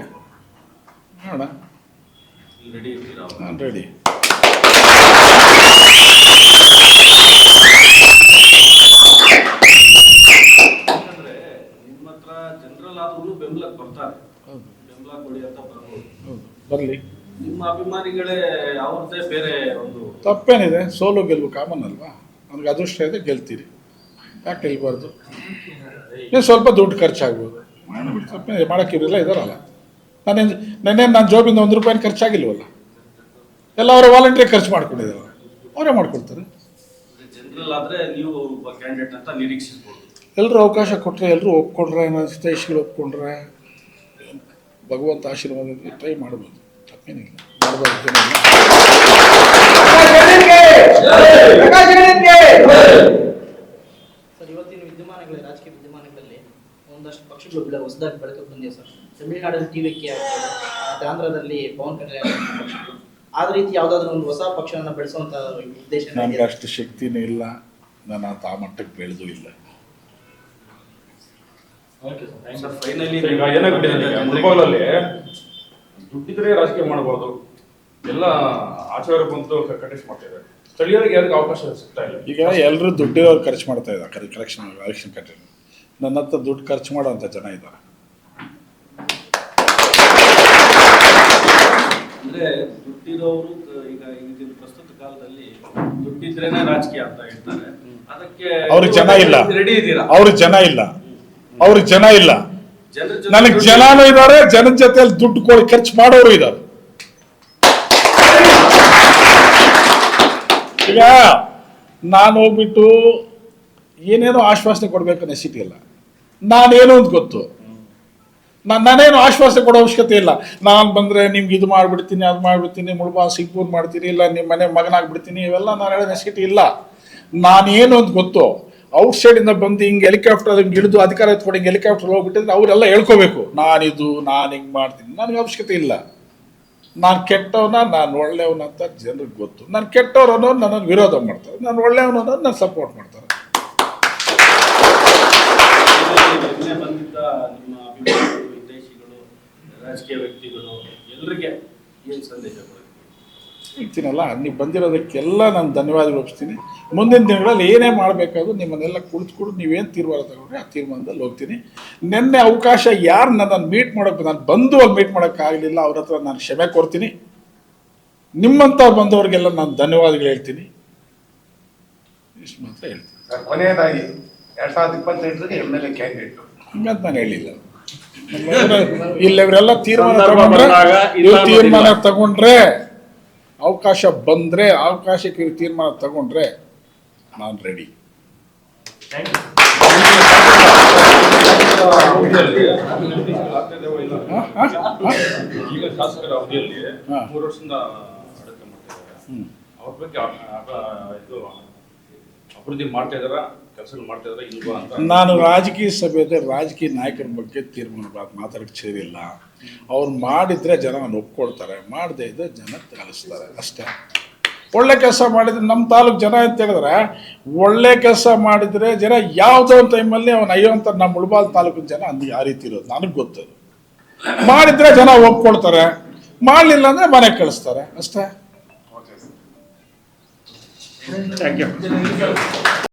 ನೋಡೋಣ. ರೆಡಿ ಇರ್ತೀರಾ? ನಾನು ರೆಡಿ. ಯಾಕಂದ್ರೆ ನಿಮ್ಮ ಹತ್ರ ಜನರಲ್ ಆದ್ರೂ ಬೆಂಬಲಕ್ಕೆ ಬರ್ತಾರೆ, ಬೆಂಬಲ ಕೊಡಿ ಅಂತ ಬರ್ಬೋದು, ಬರಲಿ. ನಿಮ್ಮ ಅಭಿಮಾನಿಗಳೇ ಅವ್ರದ್ದೇ ಬೇರೆ ಒಂದು. ತಪ್ಪೇನಿದೆ, ಸೋಲು ಗೆಲುವು ಕಾಮನ್ ಅಲ್ವಾ? ನನಗೆ ಅದೃಷ್ಟ ಇದೆ, ಗೆಲ್ತೀರಿ, ಯಾಕೆ ಗೆಲ್ಬಾರ್ದು? ನೀವು ಸ್ವಲ್ಪ ದುಡ್ಡು ಖರ್ಚಾಗ್ಬೋದು, ಮಾಡಿಬಿಟ್ಟು ತಪ್ಪೇನಿದೆ, ಮಾಡೋಕ್ಕಿರಲಿಲ್ಲ ಇದಾರಲ್ಲ. ನನ್ನ ಜೋಬಿಂದ ₹1 ಖರ್ಚಾಗಿಲ್ವಲ್ಲ, ಎಲ್ಲ ಅವರ ವಾಲಂಟ್ರಿ ಖರ್ಚು ಮಾಡ್ಕೊಂಡಿದ್ದಾರಲ್ಲ, ಅವರೇ ಮಾಡ್ಕೊಡ್ತಾರೆ. ಜನರಲ್ ಆದ್ರೆ ನೀವು ಒಬ್ಬ ಕ್ಯಾಂಡಿಡೇಟ್ ಅಂತ ನಿರೀಕ್ಷಿಸ್ಬೋದು. ಎಲ್ಲರೂ ಅವಕಾಶ ಕೊಟ್ಟರೆ, ಎಲ್ಲರೂ ಒಪ್ಕೊಂಡ್ರೆ, ಹಿತೈಷಿಗಳು ಒಪ್ಕೊಂಡ್ರೆ, ಭಗವಂತ ಆಶೀರ್ವಾದದಲ್ಲಿ ಟ್ರೈ ಮಾಡ್ಬೋದು, ತಪ್ಪೇನಿಲ್ಲ, ಮಾಡ್ಬೋದು. ಸರ್, ಇವತ್ತಿನ ವಿದ್ಯಮಾನಗಳಲ್ಲಿ, ರಾಜಕೀಯ ವಿದ್ಯಮಾನಗಳಲ್ಲಿ ಒಂದಷ್ಟು ಪಕ್ಷಗಳು ಹೊಸದಾಗಿ ಬೆಳಕಿಗೆ ಬಂದಿವೆ ಸರ್. ತಮಿಳುನಾಡಲ್ಲಿ TVK ಆಗ್ತದೆ, ಮತ್ತು ಆಂಧ್ರದಲ್ಲಿ ಪವನ್ ಕಲ್ಯಾಣ್ ಪಕ್ಷಗಳು. ಆದ ರೀತಿ ಯಾವುದಾದ್ರೂ ಒಂದು ಹೊಸ ಪಕ್ಷವನ್ನು ಬೆಳೆಸುವಂತ ಉದ್ದೇಶ? ನನಗೆ ಅಷ್ಟು ಶಕ್ತಿನೂ ಇಲ್ಲ, ನಾನು ಆ ಮಟ್ಟಕ್ಕೆ ಬೆಳೆದೂ ಇಲ್ಲ. ಫೈನಲಿ ಈಗ ಏನಾಗ್ಬಿಟ್ಟಿದೆ ಮುಲ್ಬಾಗಲಲ್ಲಿ, ದುಡ್ಡಿದ್ರೆ ರಾಜಕೀಯ ಮಾಡಬಹುದು, ಎಲ್ಲ ಆಚರಣೆ ಬಂದು ಕಂಟೆಸ್ಟ್ ಮಾಡ್ತಾ ಇದ್ದಾರೆ, ಸ್ಥಳೀಯರಿಗೆ ಯಾರಿಗೆ ಅವಕಾಶ ಸಿಗ್ತಾ ಇಲ್ಲ. ಈಗ ಎಲ್ಲರೂ ದುಡ್ಡಿರೋರು ಖರ್ಚು ಮಾಡ್ತಾ ಇದ್ದಾರೆ ಎಲೆಕ್ಷನ್ ಕಟ್ಟೆ. ನನ್ನ ಹತ್ರ ದುಡ್ಡು ಖರ್ಚು ಮಾಡೋಂಥ ಜನ ಇದ್ದಾರೆ. ಅಂದ್ರೆ ದುಡ್ಡಿರೋರು ಈಗ ಈಗಿನ ಪ್ರಸ್ತುತ ಕಾಲದಲ್ಲಿ ದುಡ್ಡಿದ್ರೇನೆ ರಾಜಕೀಯ ಅಂತ ಹೇಳ್ತಾರೆ, ಅದಕ್ಕೆ ಅವ್ರಿಗೆ ಜನ ಇಲ್ಲ, ರೆಡಿ ಇದ್ದೀರಾ? ಅವ್ರಿಗೆ ಜನ ಇಲ್ಲ, ಅವ್ರಿಗೆ ಜನ ಇಲ್ಲ. ಜನರ ಜೊತೆ ನನಗೆ ಜನನೂ ಇದ್ದಾರೆ, ಜನದ ಜೊತೆಯಲ್ಲಿ ದುಡ್ಡು ಕೊಡಿ ಖರ್ಚು ಮಾಡೋರು ಇದ್ದಾರೆ. ಈಗ ನಾನು ಹೋಗ್ಬಿಟ್ಟು ಏನೇನೋ ಆಶ್ವಾಸನೆ ಕೊಡ್ಬೇಕು ನೆಸಿಟಿ ಇಲ್ಲ, ನಾನೇನು ಅಂತ ಗೊತ್ತು. ನಾನೇನು ಆಶ್ವಾಸನೆ ಕೊಡೋ ಅವಶ್ಯಕತೆ ಇಲ್ಲ. ನಾನು ಬಂದರೆ ನಿಮ್ಗೆ ಇದು ಮಾಡಿಬಿಡ್ತೀನಿ, ಅದು ಮಾಡಿಬಿಡ್ತೀನಿ, ಮುಳ್ಬಾ ಸಿಗ್ಪೂರ್ ಮಾಡ್ತೀನಿ, ಇಲ್ಲ ನಿಮ್ಮ ಮನೆ ಮಗನಾಗ್ಬಿಡ್ತೀನಿ, ಇವೆಲ್ಲ ನಾನು ಹೇಳೋ ನೆಸಿಟಿ ಇಲ್ಲ. ನಾನೇನು ಅಂತ ಗೊತ್ತು. ಔಟ್ಸೈಡಿಂದ ಬಂದು ಹಿಂಗೆ ಹೆಲಿಕಾಪ್ಟರ್ ಹಿಂಗೆ ಹಿಡಿದು ಅಧಿಕಾರ ಎತ್ಕೊಂಡು ಹಿಂಗೆ ಹೆಲಿಕಾಪ್ಟರ್ ಹೋಗ್ಬಿಟ್ಟಿದ್ರೆ ಅವರೆಲ್ಲ ಹೇಳ್ಕೋಬೇಕು, ನಾನು ಹಿಂಗೆ ಮಾಡ್ತೀನಿ. ನನಗೆ ಅವಶ್ಯಕತೆ ಇಲ್ಲ. ನಾನು ಕೆಟ್ಟವನ, ನಾನು ಒಳ್ಳೆಯವನ ಅಂತ ಜನರಿಗೆ ಗೊತ್ತು. ನಾನು ಕೆಟ್ಟವ್ರು ಅನ್ನೋರು ನನ್ನನ್ನು ವಿರೋಧ ಮಾಡ್ತಾರೆ, ನಾನು ಒಳ್ಳೆಯವನು ಅನ್ನೋದು ನಾನು ಸಪೋರ್ಟ್ ಮಾಡ್ತಾರೆ. ಬಂದಿದ್ದ ನಿಮ್ಮ ಅಭಿಮಾನಿಗಳು, ಹಿತೈಷಿಗಳು, ರಾಜಕೀಯ ವ್ಯಕ್ತಿಗಳು ಎಲ್ಲರಿಗೆ ಏನು ಸಂದೇಶ ಹೇಳ್ತೀನಲ್ಲ, ನೀವು ಬಂದಿರೋದಕ್ಕೆಲ್ಲ ನಾನು ಧನ್ಯವಾದಗಳು ಒಪ್ಪಿಸ್ತೀನಿ. ಮುಂದಿನ ದಿನಗಳಲ್ಲಿ ಏನೇ ಮಾಡಬೇಕಾದ್ರೂ ನಿಮ್ಮನ್ನೆಲ್ಲ ಕುಳಿತುಕೊಂಡು ನೀವೇನು ತೀರ್ಮಾನ ತಗೊಂಡ್ರೆ ಆ ತೀರ್ಮಾನದಲ್ಲಿ ಹೋಗ್ತೀನಿ. ನಿನ್ನೆ ಅವಕಾಶ ಯಾರು ನನ್ನನ್ನು ಮೀಟ್ ಮಾಡೋಕ್ಕೆ, ನಾನು ಬಂದು ಅಲ್ಲಿ ಮೀಟ್ ಮಾಡೋಕ್ಕಾಗಲಿಲ್ಲ, ಅವ್ರ ಹತ್ರ ನಾನು ಕ್ಷಮೆ ಕೊಡ್ತೀನಿ. ನಿಮ್ಮಂಥ ಬಂದವರಿಗೆಲ್ಲ ನಾನು ಧನ್ಯವಾದಗಳು ಹೇಳ್ತೀನಿ. ಇಷ್ಟು ಮಾತ್ರ ಹೇಳ್ತೀನಿ. ಕೊನೆಯದಾಗಿ 2028ರಲ್ಲಿ MLA ಕ್ಯಾಂಡಿಡೇಟ್ ಹಂಗಂತ ನಾನು ಹೇಳಿಲ್ಲ. ಇಲ್ಲ ಇವರೆಲ್ಲ ತೀರ್ಮಾನ ತಗೊಂಡ್ರೆ ಅವಕಾಶ ಬಂದರೆ, ಅವಕಾಶಕ್ಕೆ ತೀರ್ಮಾನ ತಗೊಂಡ್ರೆ ನಾನು ರೆಡಿ. ಈಗ ಶಾಸಕರ ಅವಧಿಯಲ್ಲಿ 3 ವರ್ಷದಿಂದ ಆಡಳಿತ ಮಾಡ್ತಿದ್ದಾರೆ, ಅವ್ರ ಬಗ್ಗೆ ಇದು ಅಭಿವೃದ್ಧಿ ಮಾಡ್ತಾ ಇದಾರ, ಕೆಲಸಗಳು ಮಾಡ್ತಾ ಇದಾರ ಇಲ್ವಾ ಅಂತ. ನಾನು ರಾಜಕೀಯ ಸಭೆಯಲ್ಲಿ ರಾಜಕೀಯ ನಾಯಕರ ಬಗ್ಗೆ ತೀರ್ಮಾನ ಮಾತಾಡಕ್ಕೆ ಸೇರಿಲ್ಲ. ಅವ್ರು ಮಾಡಿದರೆ ಜನ ಒಪ್ಕೊಳ್ತಾರೆ, ಮಾಡದೇ ಇದ್ದರೆ ಜನ ಕಲಿಸ್ತಾರೆ ಅಷ್ಟೇ. ಒಳ್ಳೆ ಕೆಲಸ ಮಾಡಿದರೆ ನಮ್ಮ ತಾಲೂಕು ಜನ ಅಂತ ಹೇಳಿದ್ರೆ, ಒಳ್ಳೆ ಕೆಲಸ ಮಾಡಿದರೆ ಜನ ಯಾವುದೋ ಒಂದು ಟೈಮಲ್ಲಿ ಅವನು ಅಯ್ಯೋ ಅಂತ ನಮ್ಮ ಮುಳಬಾಲ್ ತಾಲೂಕಿನ ಜನ ಅಂದಿಗೆ ಆ ರೀತಿ ಇರೋದು ನನಗೆ ಗೊತ್ತು. ಮಾಡಿದರೆ ಜನ ಒಪ್ಕೊಳ್ತಾರೆ, ಮಾಡಲಿಲ್ಲ ಅಂದರೆ ಮನೆಗೆ ಕಳಿಸ್ತಾರೆ ಅಷ್ಟೇ. Thank you.